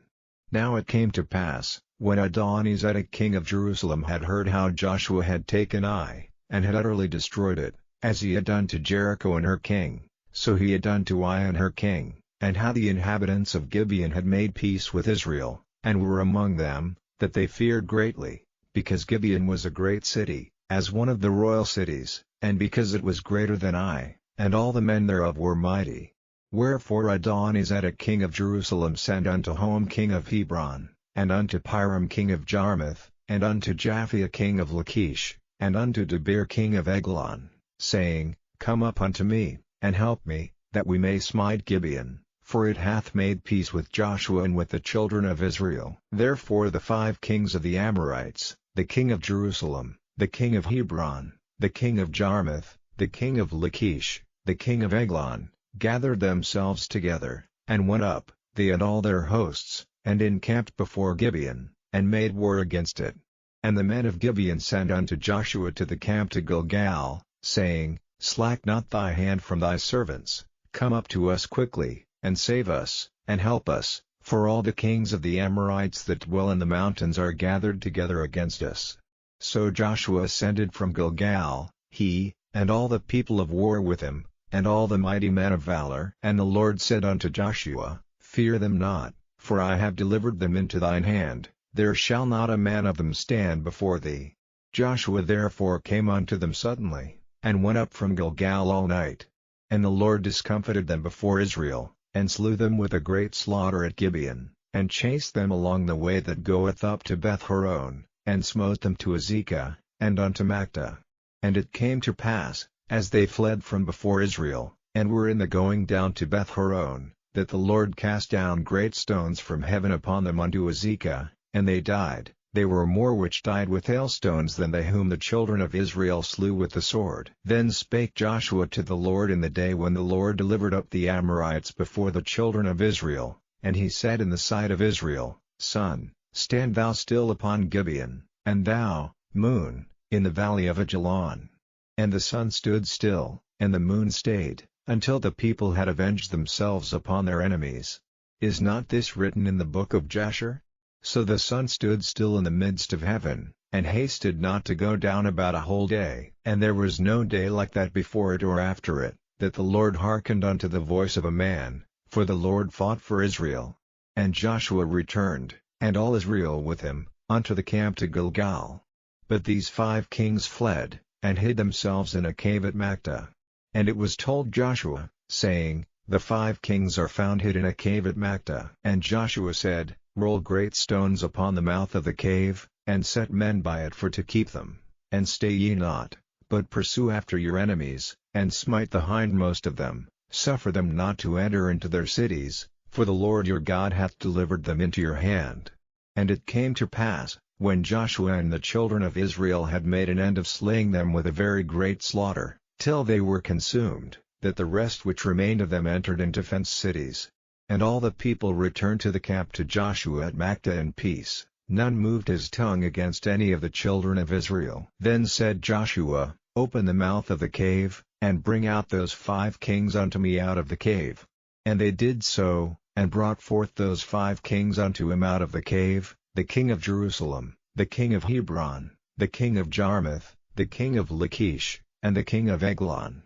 Now it came to pass, when Adonizedek king of Jerusalem had heard how Joshua had taken Ai, and had utterly destroyed it, as he had done to Jericho and her king, so he had done to Ai and her king, and how the inhabitants of Gibeon had made peace with Israel, and were among them, that they feared greatly, because Gibeon was a great city, as one of the royal cities, and because it was greater than Ai, and all the men thereof were mighty. Wherefore Adonizedek king of Jerusalem sent unto Hoam king of Hebron, and unto Piram king of Jarmuth, and unto Japhia king of Lachish, and unto Debir king of Eglon, saying, Come up unto me, and help me, that we may smite Gibeon, for it hath made peace with Joshua and with the children of Israel. Therefore the 5 kings of the Amorites, the king of Jerusalem, the king of Hebron, the king of Jarmuth, the king of Lachish, the king of Eglon, gathered themselves together, and went up, they and all their hosts, and encamped before Gibeon, and made war against it. And the men of Gibeon sent unto Joshua to the camp to Gilgal, saying, Slack not thy hand from thy servants, come up to us quickly, and save us, and help us, for all the kings of the Amorites that dwell in the mountains are gathered together against us. So Joshua ascended from Gilgal, he, and all the people of war with him, and all the mighty men of valor. And the Lord said unto Joshua, Fear them not, for I have delivered them into thine hand, there shall not a man of them stand before thee. Joshua therefore came unto them suddenly, and went up from Gilgal all night. And the Lord discomfited them before Israel, and slew them with a great slaughter at Gibeon, and chased them along the way that goeth up to Beth-horon, and smote them to Azekah, and unto Makta. And it came to pass, as they fled from before Israel, and were in the going down to Beth-horon, that the Lord cast down great stones from heaven upon them unto Azekah, and they died. They were more which died with hailstones than they whom the children of Israel slew with the sword. Then spake Joshua to the Lord in the day when the Lord delivered up the Amorites before the children of Israel, and he said in the sight of Israel, Sun, stand thou still upon Gibeon, and thou, moon, in the valley of Ajalon. And the sun stood still, and the moon stayed, until the people had avenged themselves upon their enemies. Is not this written in the book of Jasher? So the sun stood still in the midst of heaven, and hasted not to go down about a whole day. And there was no day like that before it or after it, that the Lord hearkened unto the voice of a man, for the Lord fought for Israel. And Joshua returned, and all Israel with him, unto the camp to Gilgal. But these 5 kings fled, and hid themselves in a cave at Mactah. And it was told Joshua, saying, The 5 kings are found hid in a cave at Mactah. And Joshua said, Roll great stones upon the mouth of the cave, and set men by it for to keep them, and stay ye not, but pursue after your enemies, and smite the hindmost of them, suffer them not to enter into their cities, for the Lord your God hath delivered them into your hand. And it came to pass, when Joshua and the children of Israel had made an end of slaying them with a very great slaughter, till they were consumed, that the rest which remained of them entered into fenced cities. And all the people returned to the camp to Joshua at Mactah in peace, none moved his tongue against any of the children of Israel. Then said Joshua, Open the mouth of the cave, and bring out those 5 kings unto me out of the cave. And they did so, and brought forth those 5 kings unto him out of the cave, the king of Jerusalem, the king of Hebron, the king of Jarmuth, the king of Lachish, and the king of Eglon.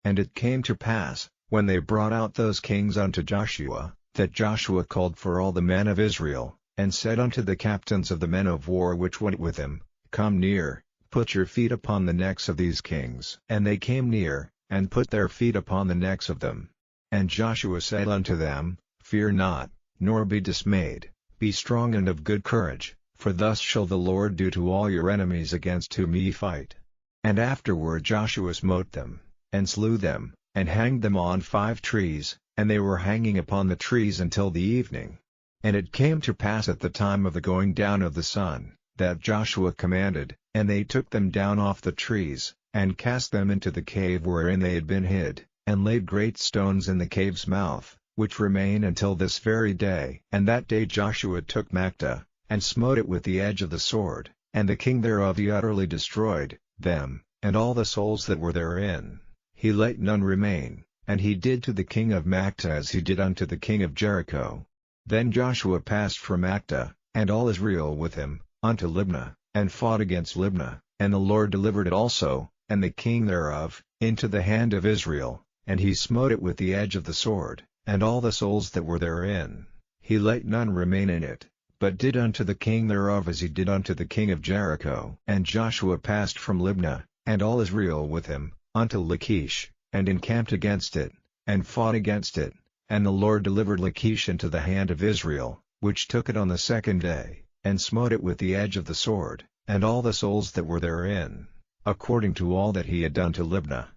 And it came to pass, when they brought out those kings unto Joshua, that Joshua called for all the men of Israel, and said unto the captains of the men of war which went with him, Come near, put your feet upon the necks of these kings. And they came near, and put their feet upon the necks of them. And Joshua said unto them, Fear not, nor be dismayed, be strong and of good courage, for thus shall the Lord do to all your enemies against whom ye fight. And afterward Joshua smote them, and slew them, and hanged them on 5 trees, and they were hanging upon the trees until the evening. And it came to pass at the time of the going down of the sun, that Joshua commanded, and they took them down off the trees, and cast them into the cave wherein they had been hid, and laid great stones in the cave's mouth, which remain until this very day. And that day Joshua took Mactah, and smote it with the edge of the sword, and the king thereof he utterly destroyed, them, and all the souls that were therein. He let none remain, and he did to the king of Mactah as he did unto the king of Jericho. Then Joshua passed from Mactah, and all Israel with him, unto Libnah, and fought against Libnah, and the Lord delivered it also, and the king thereof, into the hand of Israel, and he smote it with the edge of the sword, and all the souls that were therein. He let none remain in it, but did unto the king thereof as he did unto the king of Jericho. And Joshua passed from Libnah, and all Israel with him, unto Lachish, and encamped against it, and fought against it, and the Lord delivered Lachish into the hand of Israel, which took it on the 2nd day, and smote it with the edge of the sword, and all the souls that were therein, according to all that he had done to Libnah.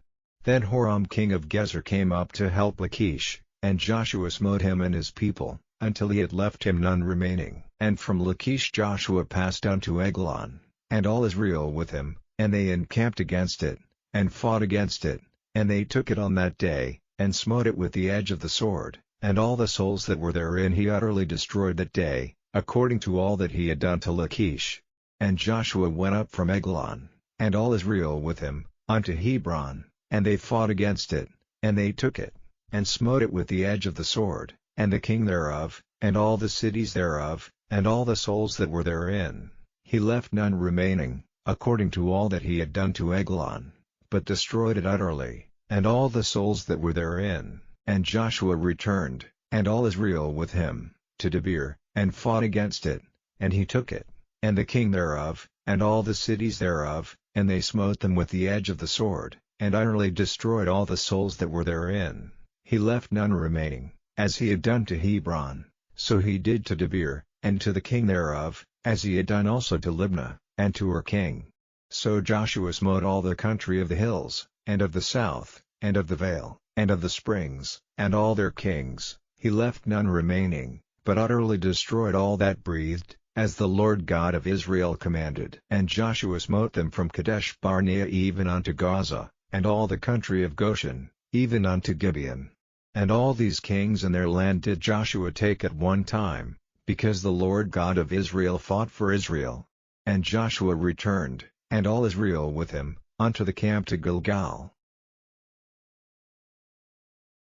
Then Horam king of Gezer came up to help Lachish, and Joshua smote him and his people, until he had left him none remaining. And from Lachish Joshua passed unto Eglon, and all Israel with him, and they encamped against it, and fought against it, and they took it on that day, and smote it with the edge of the sword, and all the souls that were therein he utterly destroyed that day, according to all that he had done to Lachish. And Joshua went up from Eglon, and all Israel with him, unto Hebron, and they fought against it, and they took it, and smote it with the edge of the sword, and the king thereof, and all the cities thereof, and all the souls that were therein. He left none remaining, according to all that he had done to Eglon, but destroyed it utterly, and all the souls that were therein. And Joshua returned, and all Israel with him, to Debir, and fought against it, and he took it, and the king thereof, and all the cities thereof, and they smote them with the edge of the sword, and utterly destroyed all the souls that were therein. He left none remaining, as he had done to Hebron, so he did to Debir, and to the king thereof, as he had done also to Libnah, and to her king. So Joshua smote all the country of the hills, and of the south, and of the vale, and of the springs, and all their kings. He left none remaining, but utterly destroyed all that breathed, as the Lord God of Israel commanded. And Joshua smote them from Kadesh Barnea even unto Gaza, and all the country of Goshen, even unto Gibeon. And all these kings and their land did Joshua take at one time, because the Lord God of Israel fought for Israel. And Joshua returned, and all Israel with him, unto the camp to Gilgal.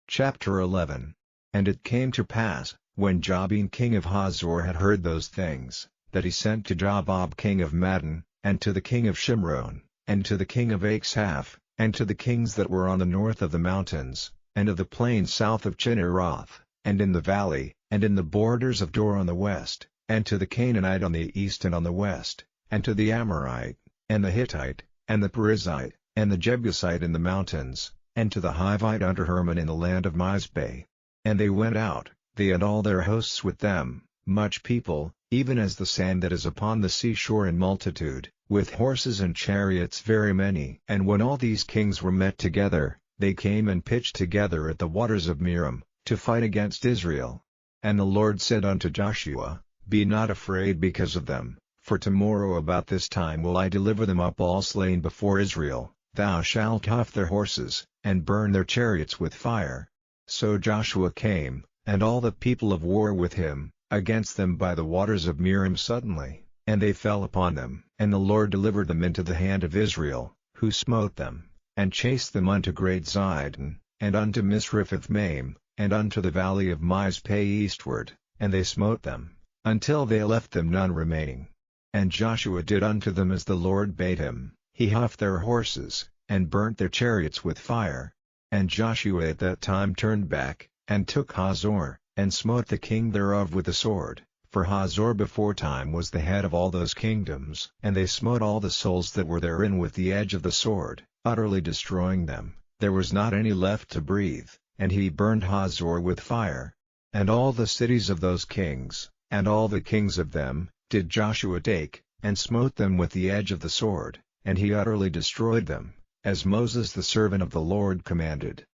Chapter 11. And it came to pass, when Jabin king of Hazor had heard those things, that he sent to Jabab king of Madon, and to the king of Shimron, and to the king of Achshaph, and to the kings that were on the north of the mountains, and of the plain south of Chinneroth, and in the valley, and in the borders of Dor on the west, and to the Canaanite on the east and on the west, and to the Amorite, and the Hittite, and the Perizzite, and the Jebusite in the mountains, and to the Hivite under Hermon in the land of Mizpeh. And they went out, they and all their hosts with them, much people, even as the sand that is upon the seashore in multitude, with horses and chariots very many. And when all these kings were met together, they came and pitched together at the waters of Merom, to fight against Israel. And the Lord said unto Joshua, Be not afraid because of them, for tomorrow about this time will I deliver them up all slain before Israel. Thou shalt huff their horses, and burn their chariots with fire. So Joshua came, and all the people of war with him, against them by the waters of Merom suddenly, and they fell upon them. And the Lord delivered them into the hand of Israel, who smote them, and chased them unto great Zidon, and unto Misrephoth-maim, and unto the valley of Mizpeh eastward, and they smote them, until they left them none remaining. And Joshua did unto them as the Lord bade him. He huffed their horses, and burnt their chariots with fire. And Joshua at that time turned back, and took Hazor, and smote the king thereof with the sword, for Hazor beforetime was the head of all those kingdoms. And they smote all the souls that were therein with the edge of the sword, utterly destroying them, there was not any left to breathe, and he burned Hazor with fire. And all the cities of those kings, and all the kings of them, did Joshua take, and smote them with the edge of the sword, and he utterly destroyed them, as Moses the servant of the Lord commanded.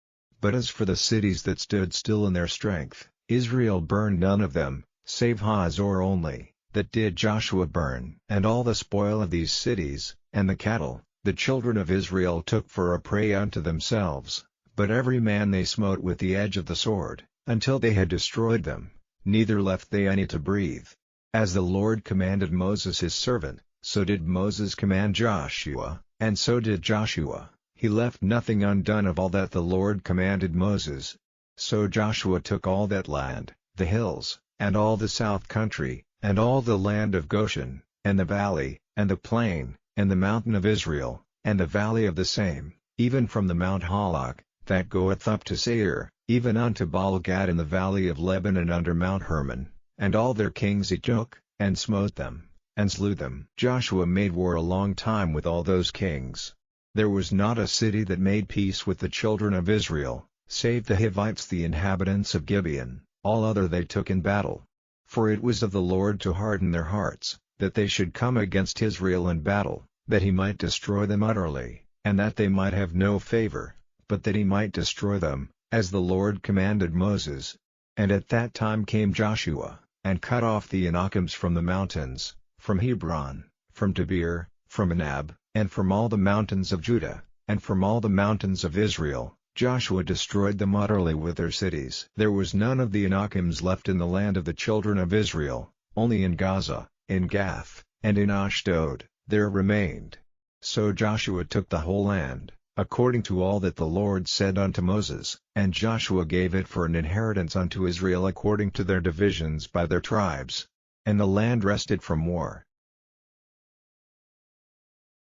But as for the cities that stood still in their strength, Israel burned none of them, save Hazor only, that did Joshua burn. And all the spoil of these cities, and the cattle, the children of Israel took for a prey unto themselves, but every man they smote with the edge of the sword, until they had destroyed them, neither left they any to breathe. As the Lord commanded Moses his servant, so did Moses command Joshua, and so did Joshua. He left nothing undone of all that the Lord commanded Moses. So Joshua took all that land, the hills, and all the south country, and all the land of Goshen, and the valley, and the plain, and the mountain of Israel, and the valley of the same, even from the Mount Halak, that goeth up to Seir, even unto Baal-gad in the valley of Lebanon under Mount Hermon, and all their kings he took, and smote them, and slew them. Joshua made war a long time with all those kings. There was not a city that made peace with the children of Israel, save the Hivites the inhabitants of Gibeon, all other they took in battle. For it was of the Lord to harden their hearts, that they should come against Israel in battle, that he might destroy them utterly, and that they might have no favor, but that he might destroy them, as the Lord commanded Moses. And at that time came Joshua, and cut off the Anakims from the mountains, from Hebron, from Debir, from Anab, and from all the mountains of Judah, and from all the mountains of Israel. Joshua destroyed them utterly with their cities. There was none of the Anakims left in the land of the children of Israel, only in Gaza, in Gath, and in Ashdod, there remained. So Joshua took the whole land, according to all that the Lord said unto Moses, and Joshua gave it for an inheritance unto Israel according to their divisions by their tribes. And the land rested from war.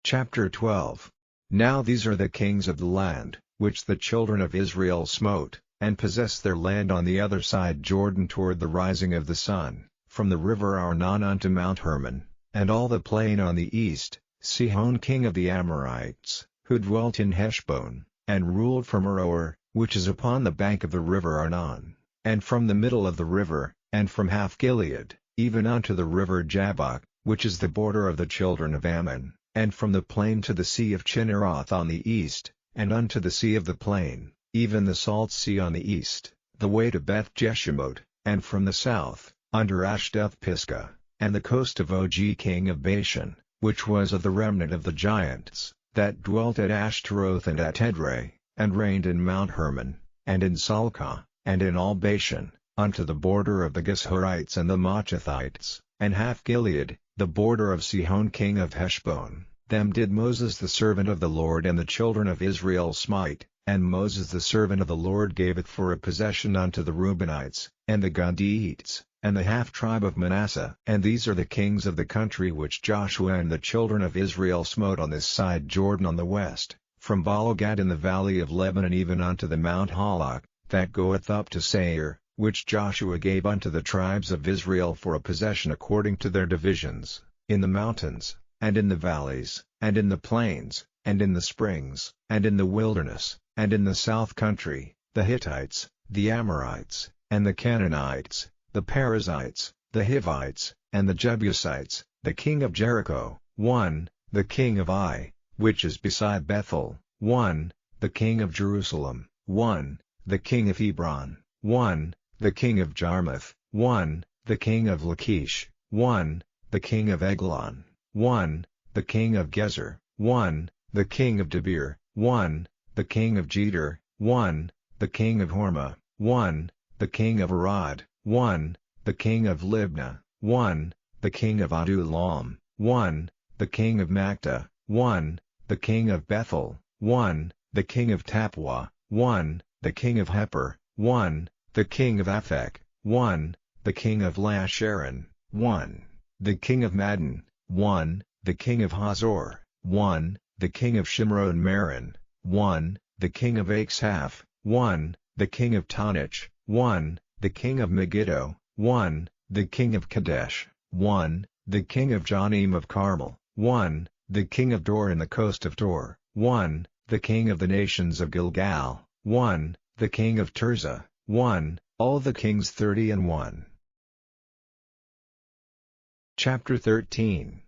Chapter 12. Now these are the kings of the land, which the children of Israel smote, and possessed their land on the other side Jordan toward the rising of the sun, from the river Arnon unto Mount Hermon, and all the plain on the east, Sihon king of the Amorites, who dwelt in Heshbon, and ruled from Aroer, which is upon the bank of the river Arnon, and from the middle of the river, and from half Gilead, even unto the river Jabbok, which is the border of the children of Ammon, and from the plain to the sea of Chinneroth on the east, and unto the sea of the plain, even the salt sea on the east, the way to Beth Jeshimot, and from the south, under Ashdoth-Pisgah, and the coast of Og king of Bashan, which was of the remnant of the giants, that dwelt at Ashtaroth and at Edrei, and reigned in Mount Hermon, and in Salcah, and in all Bashan, unto the border of the Geshurites and the Machathites, and half Gilead, the border of Sihon king of Heshbon. Them did Moses the servant of the Lord and the children of Israel smite, and Moses the servant of the Lord gave it for a possession unto the Reubenites, and the Gadiites, and the half-tribe of Manasseh. And these are the kings of the country which Joshua and the children of Israel smote on this side Jordan on the west, from Baalgad in the valley of Lebanon even unto the Mount Halak, that goeth up to Seir, which Joshua gave unto the tribes of Israel for a possession according to their divisions, in the mountains, and in the valleys, and in the plains, and in the springs, and in the wilderness, and in the south country, the Hittites, the Amorites, and the Canaanites, the Perizzites, the Hivites, and the Jebusites, the king of Jericho, 1, the king of Ai, which is beside Bethel, 1, the king of Jerusalem, 1, the king of Hebron, 1, the king of Jarmuth, 1, the king of Lachish, 1, the king of Eglon, 1, the king of Gezer, 1, the king of Debir, 1, the king of Jeter, 1, the king of Hormah, 1, the king of Arad, 1, the king of Libnah, 1, the king of Adullam, 1, the king of Makta, 1, the king of Bethel, 1, the king of Tapua, 1, the king of Hepher, 1, the king of Aphek, 1, the king of Lasharon, 1, the king of Madon, 1, the king of Hazor, 1, the king of Shimron Meron, 1, the king of Achshaph, 1, the king of Tanich, 1, the king of Megiddo, 1, the king of Kadesh, 1, the king of Jonim of Carmel, 1, the king of Dor in the coast of Dor, 1, the king of the nations of Gilgal, 1, the king of Tirzah, 1, all the kings 30 and 1. Chapter 13.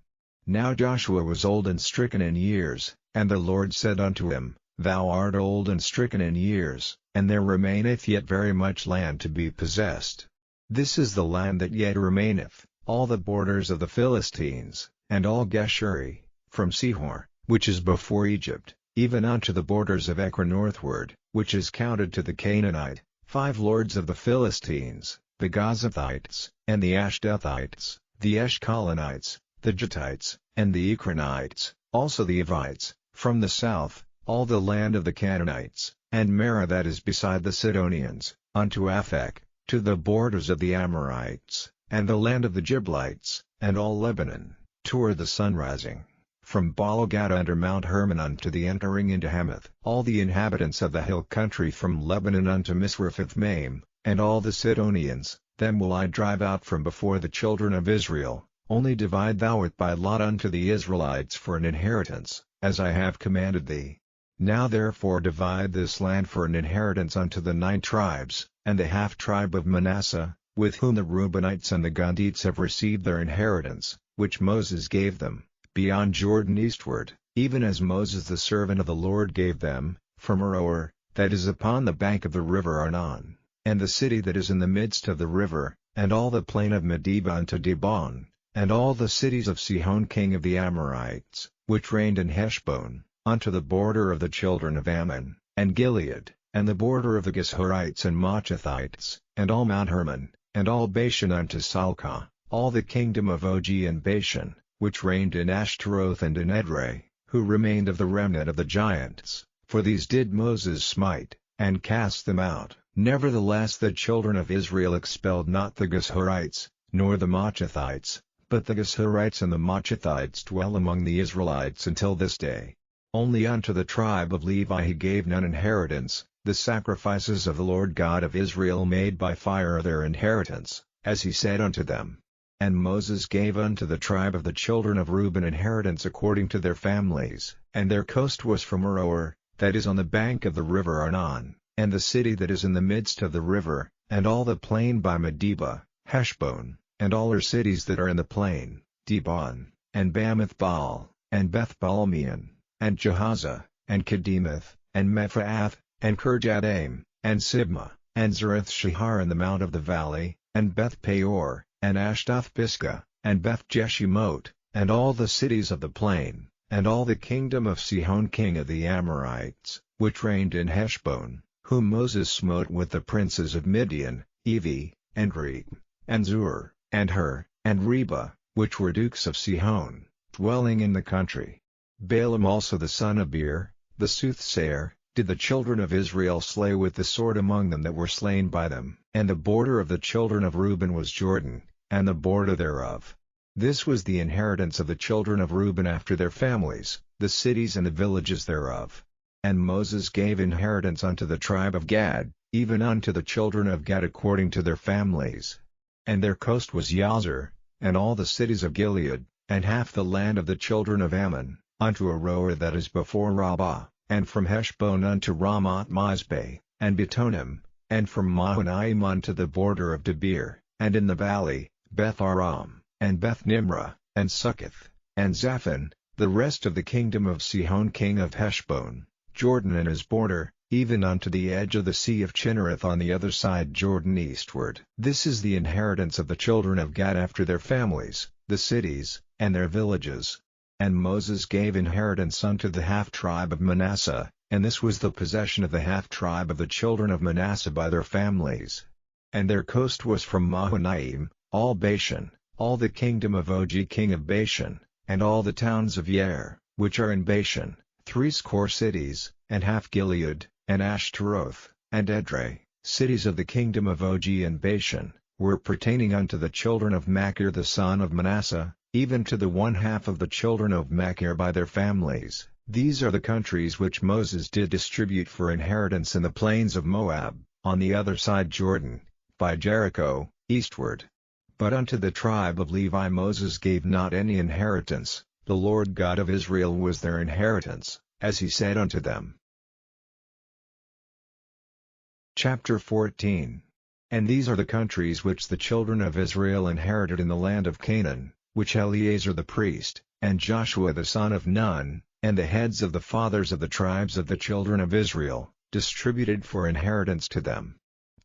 Now Joshua was old and stricken in years, and the Lord said unto him, Thou art old and stricken in years, and there remaineth yet very much land to be possessed. This is the land that yet remaineth, all the borders of the Philistines, and all Geshuri, from Sihor, which is before Egypt, even unto the borders of Ekron northward, which is counted to the Canaanite, 5 lords of the Philistines, the Gazathites, and the Ashdothites, the Eshkolanites, the Jattites, and the Ekronites, also the Evites, from the south, all the land of the Canaanites, and Marah that is beside the Sidonians, unto Aphek, to the borders of the Amorites, and the land of the Giblites, and all Lebanon, toward the sunrising, from Baalgad under Mount Hermon unto the entering into Hamath, all the inhabitants of the hill country from Lebanon unto Misrephoth-maim, and all the Sidonians, them will I drive out from before the children of Israel. Only divide thou it by lot unto the Israelites for an inheritance, as I have commanded thee. Now therefore divide this land for an inheritance unto the 9 tribes, and the half-tribe of Manasseh, with whom the Reubenites and the Gadites have received their inheritance, which Moses gave them, beyond Jordan eastward, even as Moses the servant of the Lord gave them, from Aroer, that is upon the bank of the river Arnon, and the city that is in the midst of the river, and all the plain of Medeba unto Dibon, and all the cities of Sihon king of the Amorites, which reigned in Heshbon, unto the border of the children of Ammon, and Gilead, and the border of the Geshurites and Machathites, and all Mount Hermon, and all Bashan unto Salcah, all the kingdom of Og and Bashan, which reigned in Ashtaroth and in Edrei, who remained of the remnant of the giants, for these did Moses smite, and cast them out. Nevertheless the children of Israel expelled not the Geshurites, nor the Machathites, but the Geshurites and the Machathites dwell among the Israelites until this day. Only unto the tribe of Levi he gave none inheritance, the sacrifices of the Lord God of Israel made by fire are their inheritance, as he said unto them. And Moses gave unto the tribe of the children of Reuben inheritance according to their families, and their coast was from Aroer, that is on the bank of the river Arnon, and the city that is in the midst of the river, and all the plain by Medeba, Heshbon, and all her cities that are in the plain, Dibon, and Bamoth Baal, and Beth Balmeon, and Jahaza, and Kedemoth, and Mephaath, and Kirjataim, and Sibmah, and Zereth Shahar in the mount of the valley, and Beth Peor, and Ashdoth Pisgah, and Beth Jeshimoth, and all the cities of the plain, and all the kingdom of Sihon king of the Amorites, which reigned in Heshbon, whom Moses smote with the princes of Midian, Evi, and Reg, and Zur, and Hur, and Reba, which were dukes of Sihon, dwelling in the country. Balaam also the son of Beer, the soothsayer, did the children of Israel slay with the sword among them that were slain by them, And the border of the children of Reuben was Jordan, and the border thereof. This was the inheritance of the children of Reuben after their families, the cities and the villages thereof. And Moses gave inheritance unto the tribe of Gad, even unto the children of Gad according to their families. And their coast was Yazer, and all the cities of Gilead, and half the land of the children of Ammon, unto Aroer that is before Rabbah, and from Heshbon unto Ramoth-Mizpeh, and Betonim, and from Mahanaim unto the border of Debir, and in the valley, Beth-aram, and Beth-nimrah, and Succoth, and Zaphon, the rest of the kingdom of Sihon king of Heshbon, Jordan and his border, even unto the edge of the sea of Chinnereth on the other side Jordan eastward. This is the inheritance of the children of Gad after their families, the cities, and their villages. And Moses gave inheritance unto the half-tribe of Manasseh, and this was the possession of the half-tribe of the children of Manasseh by their families. And their coast was from Mahanaim, all Bashan, all the kingdom of Og king of Bashan, and all the towns of Yair, which are in Bashan, 80 cities, and half Gilead, and Ashtaroth, and Edrei, cities of the kingdom of Og and Bashan, were pertaining unto the children of Machir the son of Manasseh, even to the one half of the children of Machir by their families. These are the countries which Moses did distribute for inheritance in the plains of Moab, on the other side Jordan, by Jericho, eastward. But unto the tribe of Levi Moses gave not any inheritance, the Lord God of Israel was their inheritance, as he said unto them. Chapter 14. And these are the countries which the children of Israel inherited in the land of Canaan, which Eleazar the priest, and Joshua the son of Nun, and the heads of the fathers of the tribes of the children of Israel, distributed for inheritance to them.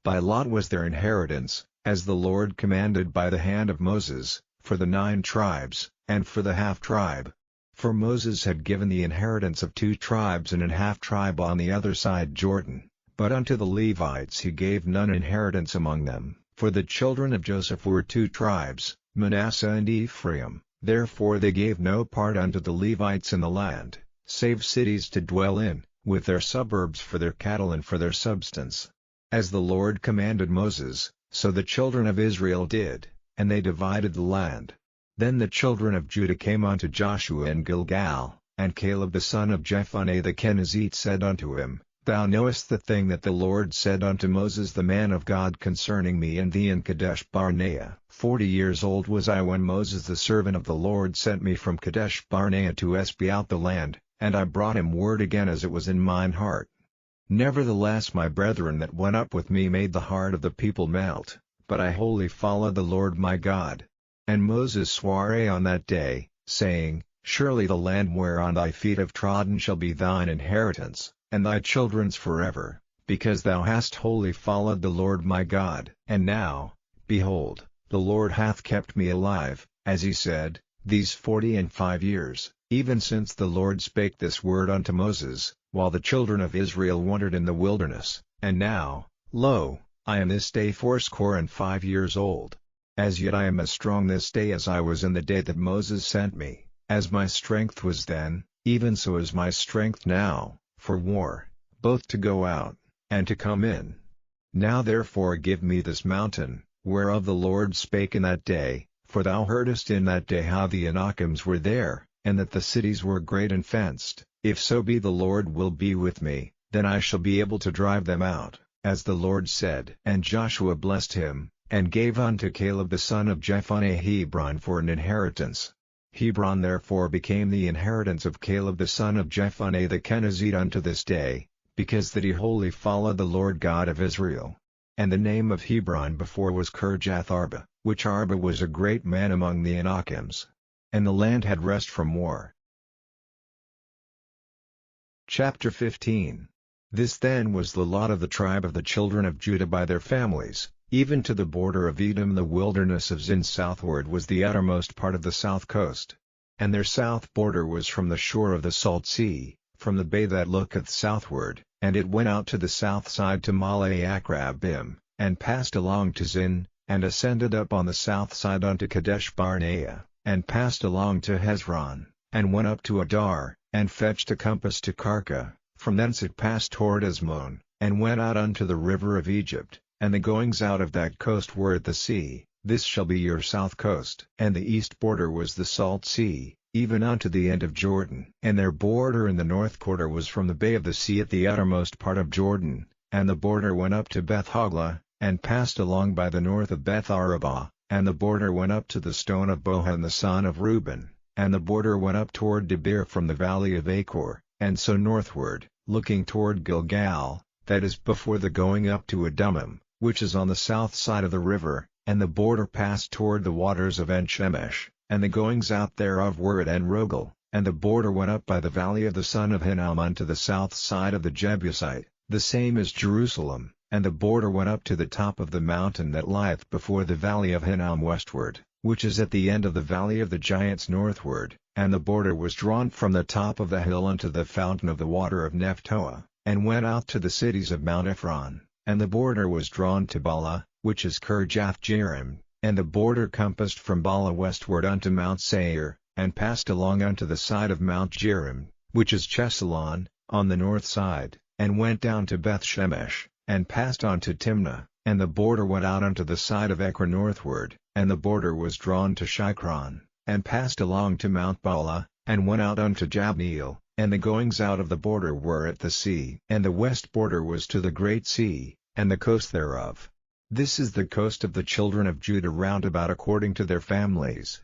By lot was their inheritance, as the Lord commanded by the hand of Moses, for the 9 tribes, and for the half-tribe. For Moses had given the inheritance of 2 tribes and an half-tribe on the other side Jordan, but unto the Levites he gave none inheritance among them. For the children of Joseph were 2 tribes, Manasseh and Ephraim, therefore they gave no part unto the Levites in the land, save cities to dwell in, with their suburbs for their cattle and for their substance. As the Lord commanded Moses, so the children of Israel did, and they divided the land. Then the children of Judah came unto Joshua in Gilgal, and Caleb the son of Jephunneh the Kenizzite said unto him, Thou knowest the thing that the Lord said unto Moses the man of God concerning me and thee in Kadesh Barnea. 40 years old was I when Moses the servant of the Lord sent me from Kadesh Barnea to espy out the land, and I brought him word again as it was in mine heart. Nevertheless my brethren that went up with me made the heart of the people melt, but I wholly followed the Lord my God. And Moses sware on that day, saying, Surely the land whereon thy feet have trodden shall be thine inheritance, and thy children's forever, because thou hast wholly followed the Lord my God. And now, behold, the Lord hath kept me alive, as he said, these 45 years, even since the Lord spake this word unto Moses, while the children of Israel wandered in the wilderness. And now, lo, I am this day 85 years old. As yet I am as strong this day as I was in the day that Moses sent me, as my strength was then, even so is my strength now, for war, both to go out, and to come in. Now therefore give me this mountain, whereof the Lord spake in that day, for thou heardest in that day how the Anakims were there, and that the cities were great and fenced. If so be the Lord will be with me, then I shall be able to drive them out, as the Lord said. And Joshua blessed him, and gave unto Caleb the son of Jephunneh Hebron for an inheritance. Hebron therefore became the inheritance of Caleb the son of Jephunneh the Kenizzite unto this day, because that he wholly followed the Lord God of Israel. And the name of Hebron before was Kirjath Arba, which Arba was a great man among the Anakims. And the land had rest from war. Chapter 15. This then was the lot of the tribe of the children of Judah by their families, even to the border of Edom. The wilderness of Zin southward was the uttermost part of the south coast. And their south border was from the shore of the salt sea, from the bay that looketh southward, and it went out to the south side to Male-Akrabim, and passed along to Zin, and ascended up on the south side unto Kadesh Barnea, and passed along to Hezron, and went up to Adar, and fetched a compass to Karka. From thence it passed toward Asmon, and went out unto the river of Egypt, and the goings out of that coast were at the sea. This shall be your south coast. And the east border was the salt sea, even unto the end of Jordan. And their border in the north quarter was from the bay of the sea at the uttermost part of Jordan, and the border went up to Beth-hoglah, and passed along by the north of Beth-arabah, and the border went up to the stone of Bohan the son of Reuben, and the border went up toward Debir from the valley of Achor, and so northward, looking toward Gilgal, that is before the going up to Adummim, which is on the south side of the river, and the border passed toward the waters of En-shemesh, and the goings out thereof were at En-rogel, and the border went up by the valley of the son of Hinnom unto the south side of the Jebusite, the same as Jerusalem, and the border went up to the top of the mountain that lieth before the valley of Hinnom westward, which is at the end of the valley of the giants northward, and the border was drawn from the top of the hill unto the fountain of the water of Nephtoah, and went out to the cities of Mount Ephron, and the border was drawn to Bala, which is Kirjath-jearim, and the border compassed from Bala westward unto Mount Seir, and passed along unto the side of Mount Jearim, which is Chesalon, on the north side, and went down to Beth-shemesh, and passed on to Timnah, and the border went out unto the side of Ekron northward, and the border was drawn to Shikron, and passed along to Mount Bala, and went out unto Jabneel, and the goings out of the border were at the sea. And the west border was to the great sea, and the coast thereof. This is the coast of the children of Judah round about according to their families.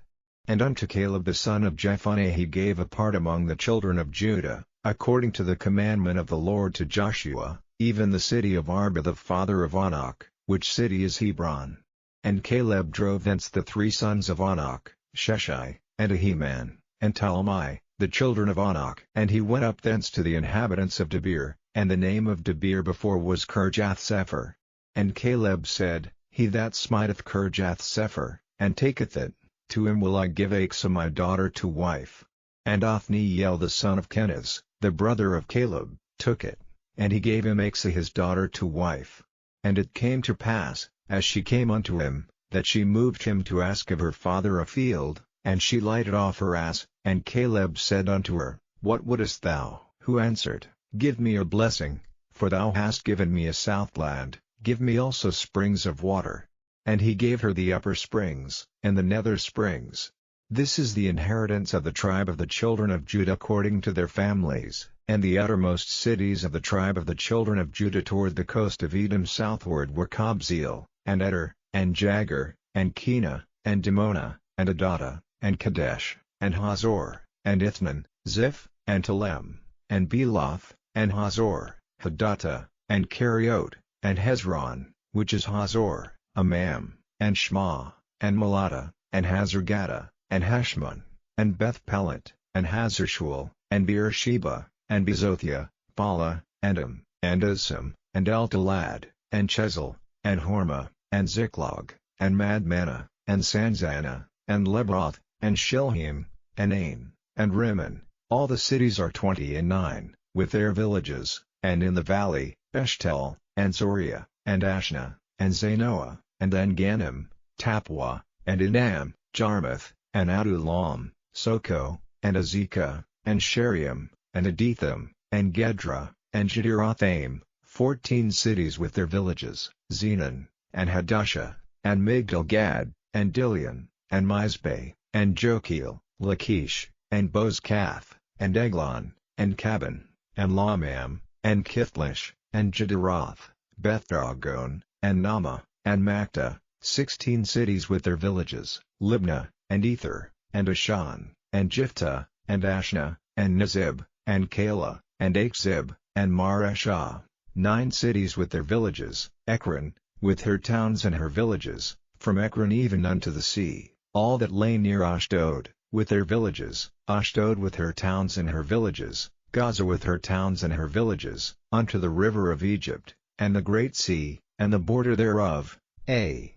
And unto Caleb the son of Jephunneh he gave a part among the children of Judah, according to the commandment of the Lord to Joshua, even the city of Arba the father of Anak, which city is Hebron. And Caleb drove thence the 3 sons of Anak, Sheshai, and Ahiman, and Talmai, the children of Anak. And he went up thence to the inhabitants of Debir, and the name of Debir before was Kirjath-sepher. And Caleb said, He that smiteth Kirjath-sepher, and taketh it, to him will I give Achsah my daughter to wife. And Othniel the son of Kenaz, the brother of Caleb, took it, and he gave him Achsah his daughter to wife. And it came to pass, as she came unto him, that she moved him to ask of her father a field, and she lighted off her ass, and Caleb said unto her, What wouldest thou? Who answered, Give me a blessing, for thou hast given me a southland, give me also springs of water. And he gave her the upper springs, and the nether springs. This is the inheritance of the tribe of the children of Judah according to their families. And the uttermost cities of the tribe of the children of Judah toward the coast of Edom southward were Kabzeel, and Eder, and Jagur, and Kenah, and Dimona, and Adattah, and Kadesh, and Hazor, and Ithnan, Ziph, and Telem, and Beloth, and Hazor, Hadattah, and Keriot, and Hezron, which is Hazor, Amam, and Shema, and Malatta, and Hazargadah, and Heshmon, and Beth-pelet, and Hazarshual, and Beersheba, and Bezothia, Bala, Edom, and Asam, and Eltolad, and Chezel, and Hormah, and Ziklag, and Madmannah, and Sanzanah, and Lebroth, and Shilhim, and Ain, and Rimmon. All the cities are 29, with their villages, and in the valley, Eshtel, and Soriah, and Ashna, and Zanoah, and En-gannim, Tapua, and Enam, Jarmuth, and Adullam, Soko, and Azekah, and Sheriam, and Aditham, and Gedra, and Jedirothaim, 14 cities with their villages, Zenon, and Hadashah, and Migdal-gad, and Dilion, and Mizpeh, and Jokeel, Lachish, and Bozkath, and Eglon, and Caban, and Lamam, and Kithlish, and Jediroth, Beth-dagon, and Nama, and Makta, 16 cities with their villages, Libnah, and Ether, and Ashan, and Jiphthah, and Ashna, and Nizib, and Kala, and Achzib, and Mareshah, 9 cities with their villages, Ekron, with her towns and her villages, from Ekron even unto the sea, all that lay near Ashdod, with their villages, Ashdod with her towns and her villages, Gaza with her towns and her villages, unto the river of Egypt, and the great sea, and the border thereof, and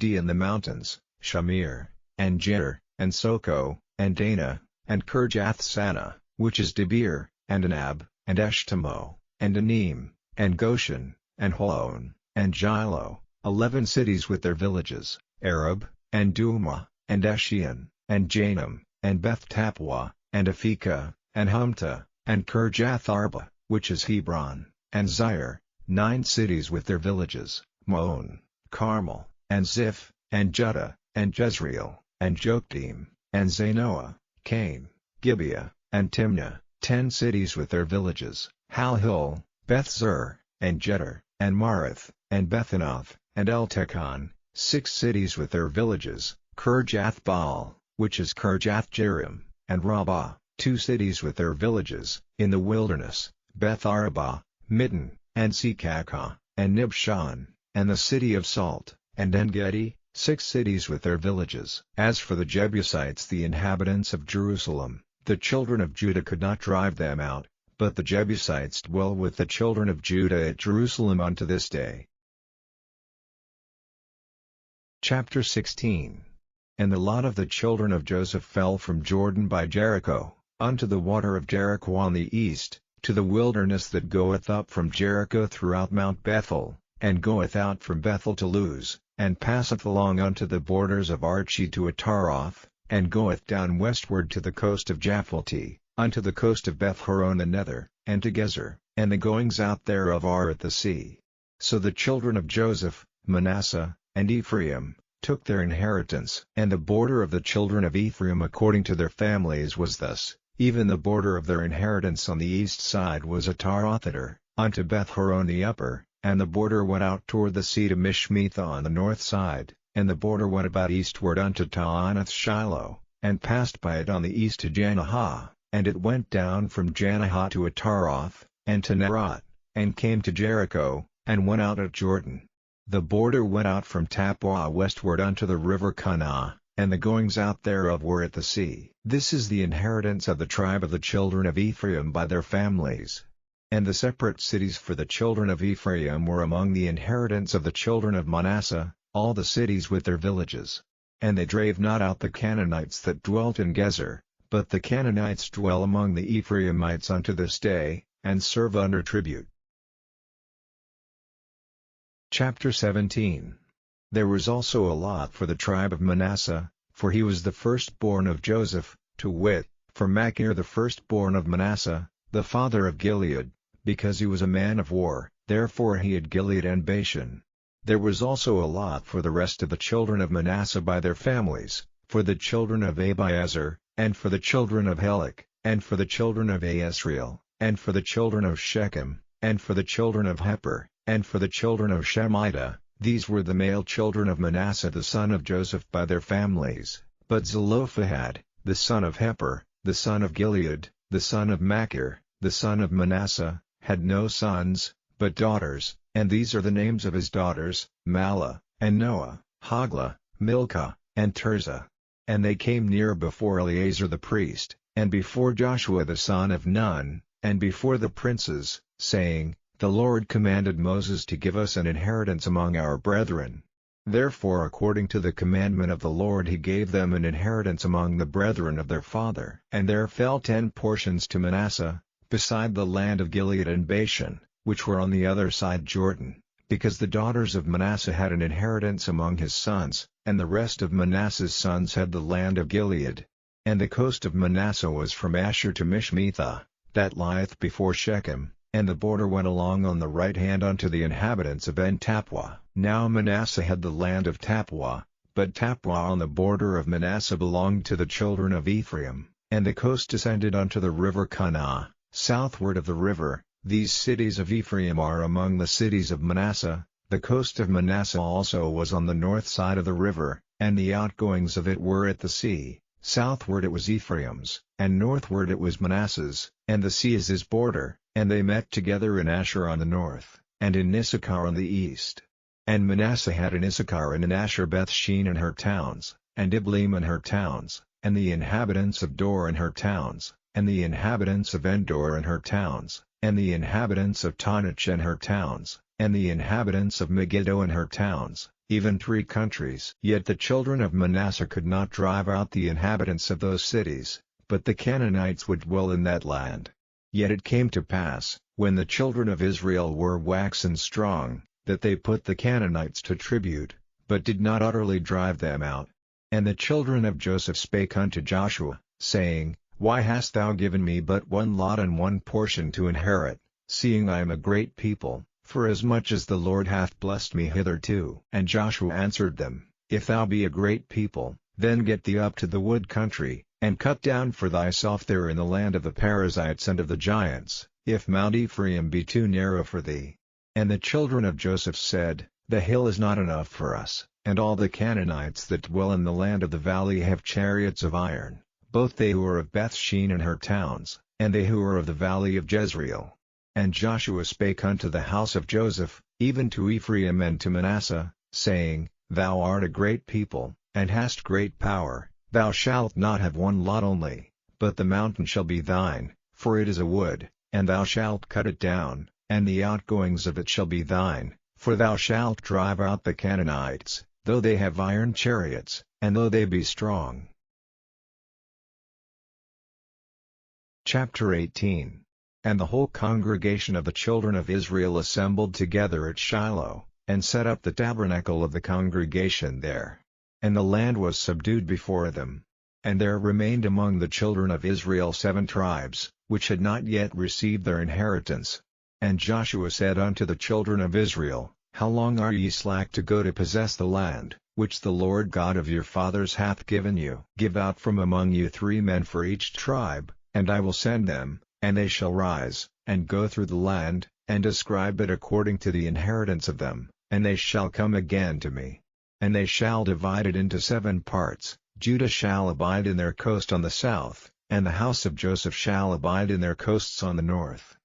in the mountains, Shamir, and Jer, and Soko, and Dana, and Kirjath-sanah, which is Debir, and Anab, and Eshtemoh, and Anim, and Goshen, and Holon, and Gilo, 11 cities with their villages, Arab, and Duma, and Eshion, and Janam, and Beth-tapua, and Aphekah, and Humta, and Kirjath-arba, which is Hebron, and Zair, 9 cities with their villages, Maon, Carmel, and Ziph, and Judah, and Jezreel, and Jokdeam, and Zanoah, Cain, Gibeah, and Timnah, 10 cities with their villages, Halhil, Beth-zur, and Jeter, and Marath, and Bethanoth, and Eltekon, 6 cities with their villages, Kirjath-Baal, which is Kirjath-Jearim, and Rabbah, 2 cities with their villages, in the wilderness, Beth-arabah, Mitten, and Sekakah, and Nibshan, and the city of Salt, and En-gedi, 6 cities with their villages. As for the Jebusites, the inhabitants of Jerusalem, the children of Judah could not drive them out, but the Jebusites dwell with the children of Judah at Jerusalem unto this day. Chapter 16. And the lot of the children of Joseph fell from Jordan by Jericho, unto the water of Jericho on the east, to the wilderness that goeth up from Jericho throughout Mount Bethel, and goeth out from Bethel to Luz, and passeth along unto the borders of Archi to Ataroth, and goeth down westward to the coast of Japhleti, unto the coast of Beth-horon the nether, and to Gezer, and the goings out thereof are at the sea. So the children of Joseph, Manasseh, and Ephraim, took their inheritance. And the border of the children of Ephraim according to their families was thus: even the border of their inheritance on the east side was Ataroth-addar, unto Beth-horon the upper, and the border went out toward the sea to Mishmetha on the north side, and the border went about eastward unto Taanath-shiloh, and passed by it on the east to Janahah, and it went down from Janahah to Ataroth, and to Nerot, and came to Jericho, and went out at Jordan. The border went out from Tappuah westward unto the river Kanah, and the goings out thereof were at the sea. This is the inheritance of the tribe of the children of Ephraim by their families. And the separate cities for the children of Ephraim were among the inheritance of the children of Manasseh, all the cities with their villages. And they drave not out the Canaanites that dwelt in Gezer, but the Canaanites dwell among the Ephraimites unto this day, and serve under tribute. Chapter 17. There was also a lot for the tribe of Manasseh, for he was the firstborn of Joseph, to wit, for Machir the firstborn of Manasseh, the father of Gilead, because he was a man of war, therefore he had Gilead and Bashan. There was also a lot for the rest of the children of Manasseh by their families, for the children of Abiezer, and for the children of Helek, and for the children of Asriel, and for the children of Shechem, and for the children of Heper, and for the children of Shemida. These were the male children of Manasseh the son of Joseph by their families. But Zelophehad, the son of Heper, the son of Gilead, the son of Machir, the son of Manasseh, had no sons, but daughters, and these are the names of his daughters, Mahlah, and Noah, Hoglah, Milcah, and Tirzah. And they came near before Eleazar the priest, and before Joshua the son of Nun, and before the princes, saying, The Lord commanded Moses to give us an inheritance among our brethren. Therefore according to the commandment of the Lord he gave them an inheritance among the brethren of their father. And there fell 10 portions to Manasseh, beside the land of Gilead and Bashan, which were on the other side Jordan, because the daughters of Manasseh had an inheritance among his sons, and the rest of Manasseh's sons had the land of Gilead. And the coast of Manasseh was from Asher to Mishmetha, that lieth before Shechem, and the border went along on the right hand unto the inhabitants of En-Tappuah. Now Manasseh had the land of Tappuah, but Tappuah on the border of Manasseh belonged to the children of Ephraim, and the coast descended unto the river Kanah, southward of the river. These cities of Ephraim are among the cities of Manasseh. The coast of Manasseh also was on the north side of the river, and the outgoings of it were at the sea. Southward it was Ephraim's, and northward it was Manasseh's, and the sea is his border, and they met together in Asher on the north, and in Issachar on the east. And Manasseh had in Issachar and in Asher Bethshean and her towns, and Ibleam and her towns, and the inhabitants of Dor and her towns, and the inhabitants of Endor and her towns, and the inhabitants of Taanach and her towns, and the inhabitants of Megiddo and her towns, even 3 countries. Yet the children of Manasseh could not drive out the inhabitants of those cities, but the Canaanites would dwell in that land. Yet it came to pass, when the children of Israel were waxen strong, that they put the Canaanites to tribute, but did not utterly drive them out. And the children of Joseph spake unto Joshua, saying, Why hast thou given me but 1 lot and 1 portion to inherit, seeing I am a great people? forasmuch as the Lord hath blessed me hitherto. And Joshua answered them, If thou be a great people, then get thee up to the wood country, and cut down for thyself there in the land of the Perizzites and of the giants, if Mount Ephraim be too narrow for thee. And the children of Joseph said, The hill is not enough for us, and all the Canaanites that dwell in the land of the valley have chariots of iron, both they who are of Bethshean and her towns, and they who are of the valley of Jezreel. And Joshua spake unto the house of Joseph, even to Ephraim and to Manasseh, saying, Thou art a great people, and hast great power, thou shalt not have one lot only, but the mountain shall be thine, for it is a wood, and thou shalt cut it down, and the outgoings of it shall be thine, for thou shalt drive out the Canaanites, though they have iron chariots, and though they be strong. Chapter 18. And the whole congregation of the children of Israel assembled together at Shiloh, and set up the tabernacle of the congregation there. And the land was subdued before them. And there remained among the children of Israel 7 tribes, which had not yet received their inheritance. And Joshua said unto the children of Israel, How long are ye slack to go to possess the land, which the Lord God of your fathers hath given you? Give out from among you 3 men for each tribe, and I will send them, and they shall rise, and go through the land, and describe it according to the inheritance of them, and they shall come again to me. And they shall divide it into 7 parts, Judah shall abide in their coast on the south, and the house of Joseph shall abide in their coasts on the north.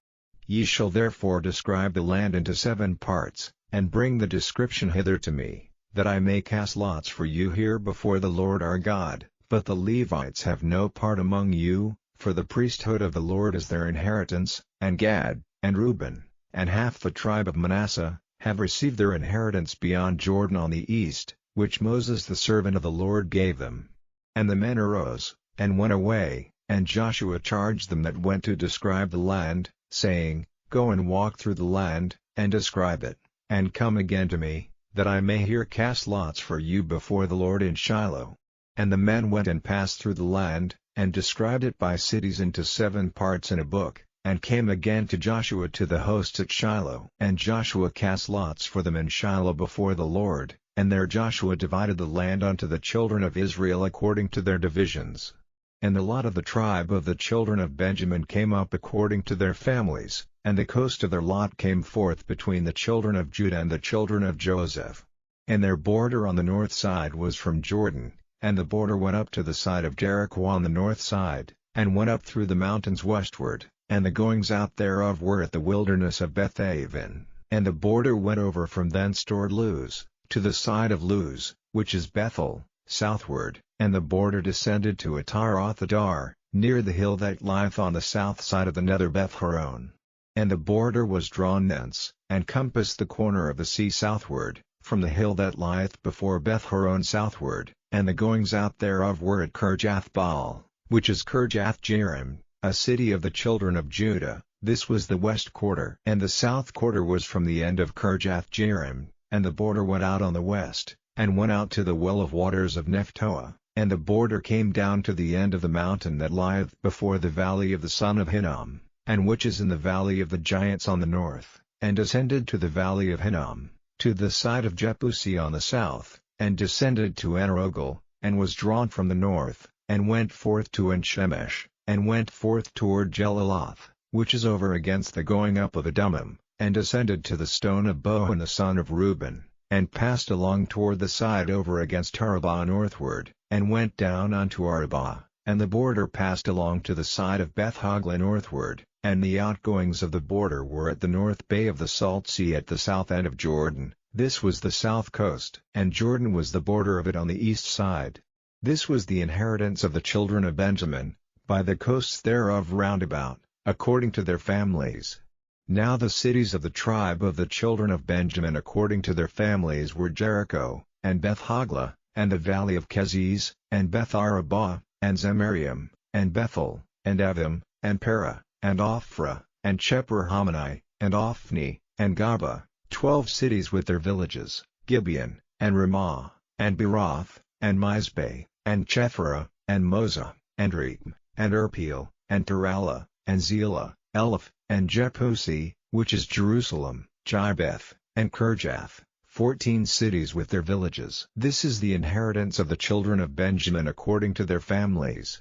Ye shall therefore describe the land into 7 parts, and bring the description hither to me, that I may cast lots for you here before the Lord our God. But the Levites have no part among you, for the priesthood of the Lord is their inheritance, and Gad, and Reuben, and half the tribe of Manasseh, have received their inheritance beyond Jordan on the east, which Moses the servant of the Lord gave them. And the men arose, and went away, and Joshua charged them that went to describe the land, saying, Go and walk through the land, and describe it, and come again to me, that I may here cast lots for you before the Lord in Shiloh. And the men went and passed through the land, and described it by cities into 7 parts in a book, and came again to Joshua to the host at Shiloh. And Joshua cast lots for them in Shiloh before the Lord, and there Joshua divided the land unto the children of Israel according to their divisions. And the lot of the tribe of the children of Benjamin came up according to their families, and the coast of their lot came forth between the children of Judah and the children of Joseph. And their border on the north side was from Jordan, and the border went up to the side of Jericho on the north side, and went up through the mountains westward, and the goings out thereof were at the wilderness of Bethaven. And the border went over from thence toward Luz, to the side of Luz, which is Bethel, southward, and the border descended to Ataroth-Adar, near the hill that lieth on the south side of the nether Beth-horon. And the border was drawn thence, and compassed the corner of the sea southward, from the hill that lieth before Beth-horon southward, and the goings out thereof were at Kirjath-Baal, which is Kirjath-Jearim, a city of the children of Judah. This was the west quarter. And the south quarter was from the end of Kirjath-Jearim, and the border went out on the west, and went out to the well of waters of Nephtoah, and the border came down to the end of the mountain that lieth before the valley of the son of Hinnom, and which is in the valley of the giants on the north, and descended to the valley of Hinnom, to the side of Jebusi on the south, and descended to Enrogel, and was drawn from the north, and went forth to En-shemesh, and went forth toward Jeliloth, which is over against the going up of Adummim, and descended to the stone of Bohan the son of Reuben, and passed along toward the side over against Arabah northward, and went down unto Arabah, and the border passed along to the side of Beth-hogla northward, and the outgoings of the border were at the north bay of the Salt Sea at the south end of Jordan. This was the south coast, and Jordan was the border of it on the east side. This was the inheritance of the children of Benjamin, by the coasts thereof round about, according to their families. Now the cities of the tribe of the children of Benjamin according to their families were Jericho, and Beth-hogla, and the valley of Keziz, and Beth-arabah, and Zemarium, and Bethel, and Avim, and Perah, and Ophrah, and Chephar-Hammoni, and Ophni, and Gaba, 12 cities with their villages, Gibeon, and Ramah, and Beroth, and Mizpeh, and Chephirah, and Moza, and Reem, and Irpeel, and Terala, and Zelah, Eleph, and Jepusi, which is Jerusalem, Jibeth, and Kirjath, 14 cities with their villages. This is the inheritance of the children of Benjamin according to their families.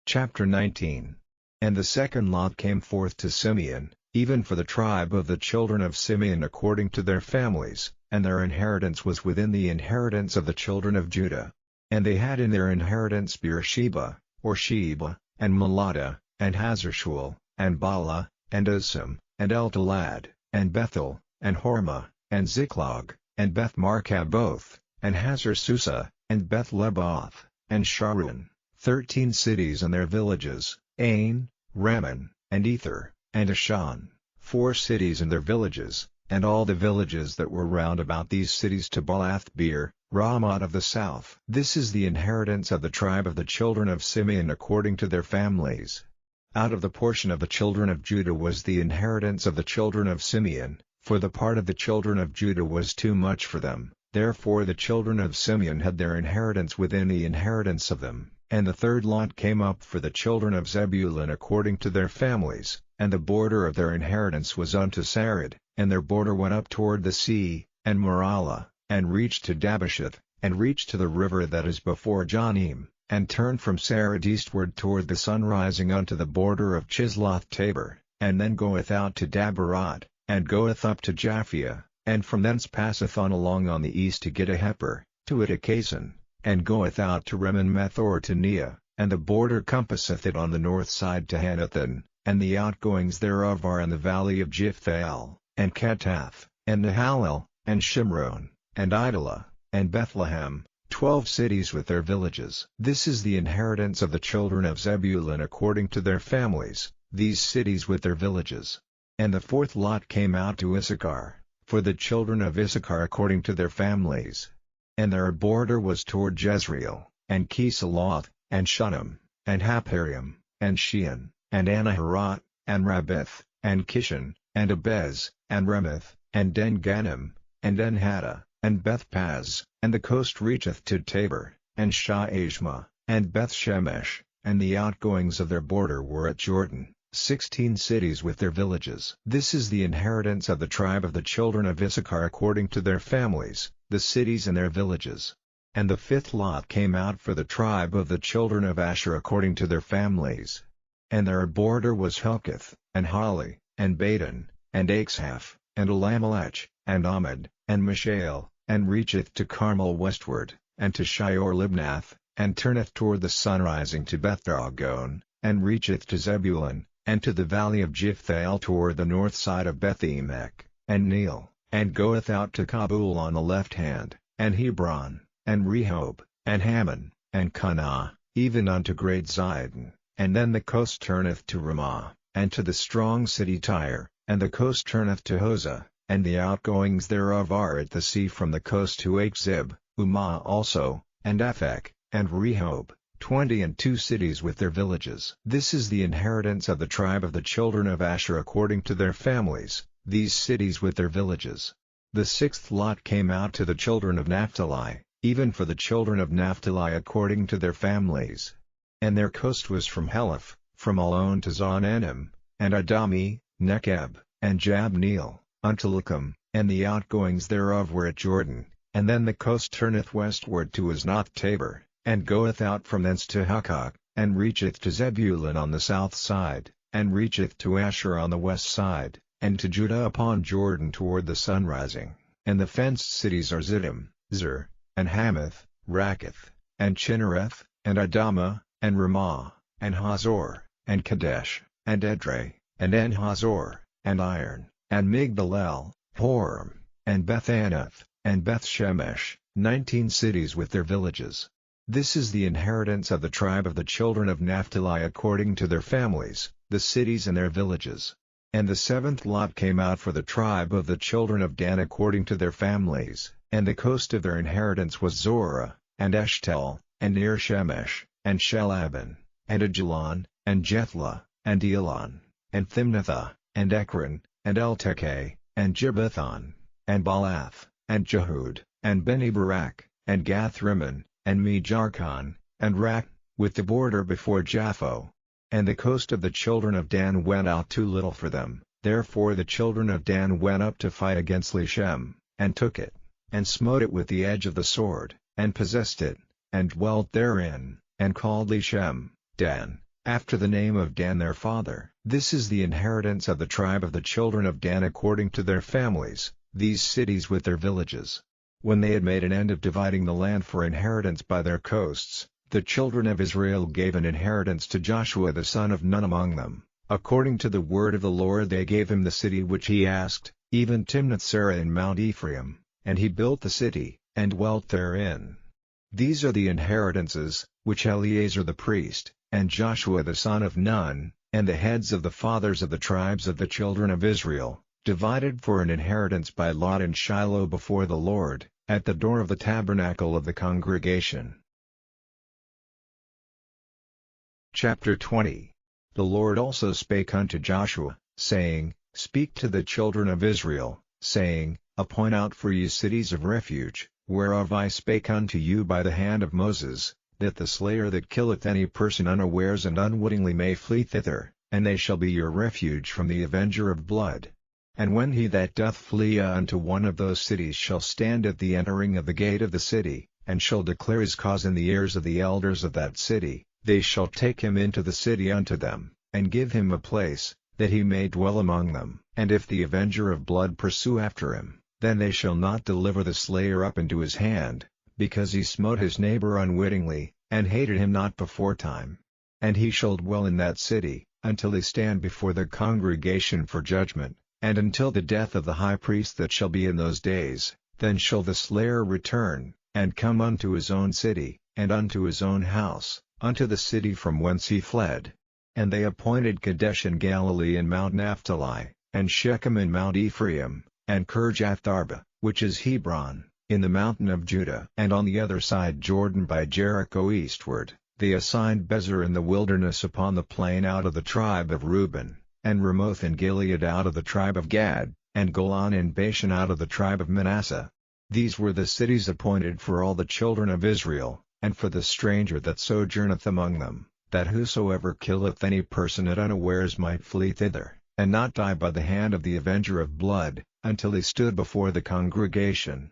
Chapter 19. And the second lot came forth to Simeon, even for the tribe of the children of Simeon according to their families, and their inheritance was within the inheritance of the children of Judah. And they had in their inheritance Beersheba, or Sheba, and Melada, and Hazar-shual, and Bala, and Uzim, and Eltolad, and Bethel, and Hormah, and Ziklag, and Beth-Marcaboth, and Hazar-Susa, and Beth-Leboth, and Sharon, 13 cities and their villages, Ain, Rammon, and Ether, and Ashan, 4 cities and their villages, and all the villages that were round about these cities to Baalath-beer, Ramoth of the south. This is the inheritance of the tribe of the children of Simeon according to their families. Out of the portion of the children of Judah was the inheritance of the children of Simeon, for the part of the children of Judah was too much for them, therefore the children of Simeon had their inheritance within the inheritance of them. And the third lot came up for the children of Zebulun according to their families, and the border of their inheritance was unto Sarid, and their border went up toward the sea, and Maralah, and reached to Dabasheth, and reached to the river that is before Jonim, and turned from Sarid eastward toward the sun rising unto the border of Chisloth-Tabor, and then goeth out to Dabarot, and goeth up to Japhia, and from thence passeth on along on the east to Gittaheper, to Ittacason, and goeth out to Remon-meth or to Nea, and the border compasseth it on the north side to Hanathan, and the outgoings thereof are in the valley of Jiphthahel, and Katath, and Nahalel, and Shimron, and Idalah, and Bethlehem, 12 cities with their villages. This is the inheritance of the children of Zebulun according to their families, these cities with their villages. And the fourth lot came out to Issachar, for the children of Issachar according to their families. And their border was toward Jezreel, and Kisaloth, and Shunem, and Hapharaim, and Shean, and Anaharot, and Rabbith, and Kishan, and Abez, and Remoth, and Den-Ganim, and En-Hattah, and Beth-Paz, and the coast reacheth to Tabor, and Shah-Ashma, and Beth-Shemesh, and the outgoings of their border were at Jordan, 16 cities with their villages. This is the inheritance of the tribe of the children of Issachar according to their families, the cities and their villages. And the fifth lot came out for the tribe of the children of Asher according to their families. And their border was Helkath, and Hali, and Badon, and Achshaph, and Elamelech, and Ahmad, and Mishael, and reacheth to Carmel westward, and to Shior-Libnath, and turneth toward the sun rising to Beth-Dagon, and reacheth to Zebulun, and to the valley of Jiphthahel toward the north side of Beth-Emek, and Neel, and goeth out to Kabul on the left hand, and Hebron, and Rehob, and Hammon, and Kanah, even unto great Zidon, and then the coast turneth to Ramah, and to the strong city Tyre, and the coast turneth to Hosah, and the outgoings thereof are at the sea from the coast to Achzib, Umah also, and Aphek, and Rehob, 22 cities with their villages. This is the inheritance of the tribe of the children of Asher according to their families, these cities with their villages. The sixth lot came out to the children of Naphtali, even for the children of Naphtali according to their families. And their coast was from Heleph, from Alon to Zonanim, and Adami, Nekeb, and Jabneel, unto Lucum, and the outgoings thereof were at Jordan, and then the coast turneth westward to Aznoth-Tabor, and goeth out from thence to Hukkok, and reacheth to Zebulun on the south side, and reacheth to Asher on the west side, and to Judah upon Jordan toward the sun rising. And the fenced cities are Ziddim, Zer, and Hamath, Rakkath, and Chinnereth, and Adamah, and Ramah, and Hazor, and Kadesh, and Edrei, and En-Hazor, and Iron, and Migdalel, Horem, and Beth-Anath, and Beth-Shemesh, 19 cities with their villages. This is the inheritance of the tribe of the children of Naphtali according to their families, the cities and their villages. And the seventh lot came out for the tribe of the children of Dan according to their families, and the coast of their inheritance was Zorah, and Eshtel, and Ir-Shemesh, and Shelaban, and Ajalon, and Jethlah, and Elon, and Thimnathah, and Ekron, and Eltekeh, and Gibbethon, and Baalath, and Jehud, and Beni-Barak, and Gath-Rimmon, and Mejarkon, and Rak, with the border before Japho. And the coast of the children of Dan went out too little for them, Therefore the children of Dan went up to fight against Leshem, and took it, and smote it with the edge of the sword, and possessed it, and dwelt therein, and called Leshem, Dan, after the name of Dan their father. This is the inheritance of the tribe of the children of Dan according to their families, these cities with their villages. When they had made an end of dividing the land for inheritance by their coasts, the children of Israel gave an inheritance to Joshua the son of Nun among them. According to the word of the Lord they gave him the city which he asked, even Timnath-Serah in Mount Ephraim, and he built the city, and dwelt therein. These are the inheritances, which Eleazar the priest, and Joshua the son of Nun, and the heads of the fathers of the tribes of the children of Israel, divided for an inheritance by lot in Shiloh before the Lord, at the door of the tabernacle of the congregation. Chapter 20. The Lord also spake unto Joshua, saying, Speak to the children of Israel, saying, Appoint out for you cities of refuge, whereof I spake unto you by the hand of Moses, that the slayer that killeth any person unawares and unwittingly may flee thither, and they shall be your refuge from the avenger of blood. And when he that doth flee unto one of those cities shall stand at the entering of the gate of the city, and shall declare his cause in the ears of the elders of that city, they shall take him into the city unto them, and give him a place, that he may dwell among them. And if the avenger of blood pursue after him, then they shall not deliver the slayer up into his hand, because he smote his neighbor unwittingly, and hated him not beforetime. And he shall dwell in that city, until he stand before the congregation for judgment, and until the death of the high priest that shall be in those days. Then shall the slayer return, and come unto his own city, and unto his own house, unto the city from whence he fled. And they appointed Kadesh in Galilee and Mount Naphtali, and Shechem in Mount Ephraim, and Kirjath-arba, which is Hebron, in the mountain of Judah. And on the other side Jordan by Jericho eastward, they assigned Bezer in the wilderness upon the plain out of the tribe of Reuben, and Ramoth in Gilead out of the tribe of Gad, and Golan in Bashan out of the tribe of Manasseh. These were the cities appointed for all the children of Israel, and for the stranger that sojourneth among them, that whosoever killeth any person at unawares might flee thither, and not die by the hand of the avenger of blood, until he stood before the congregation.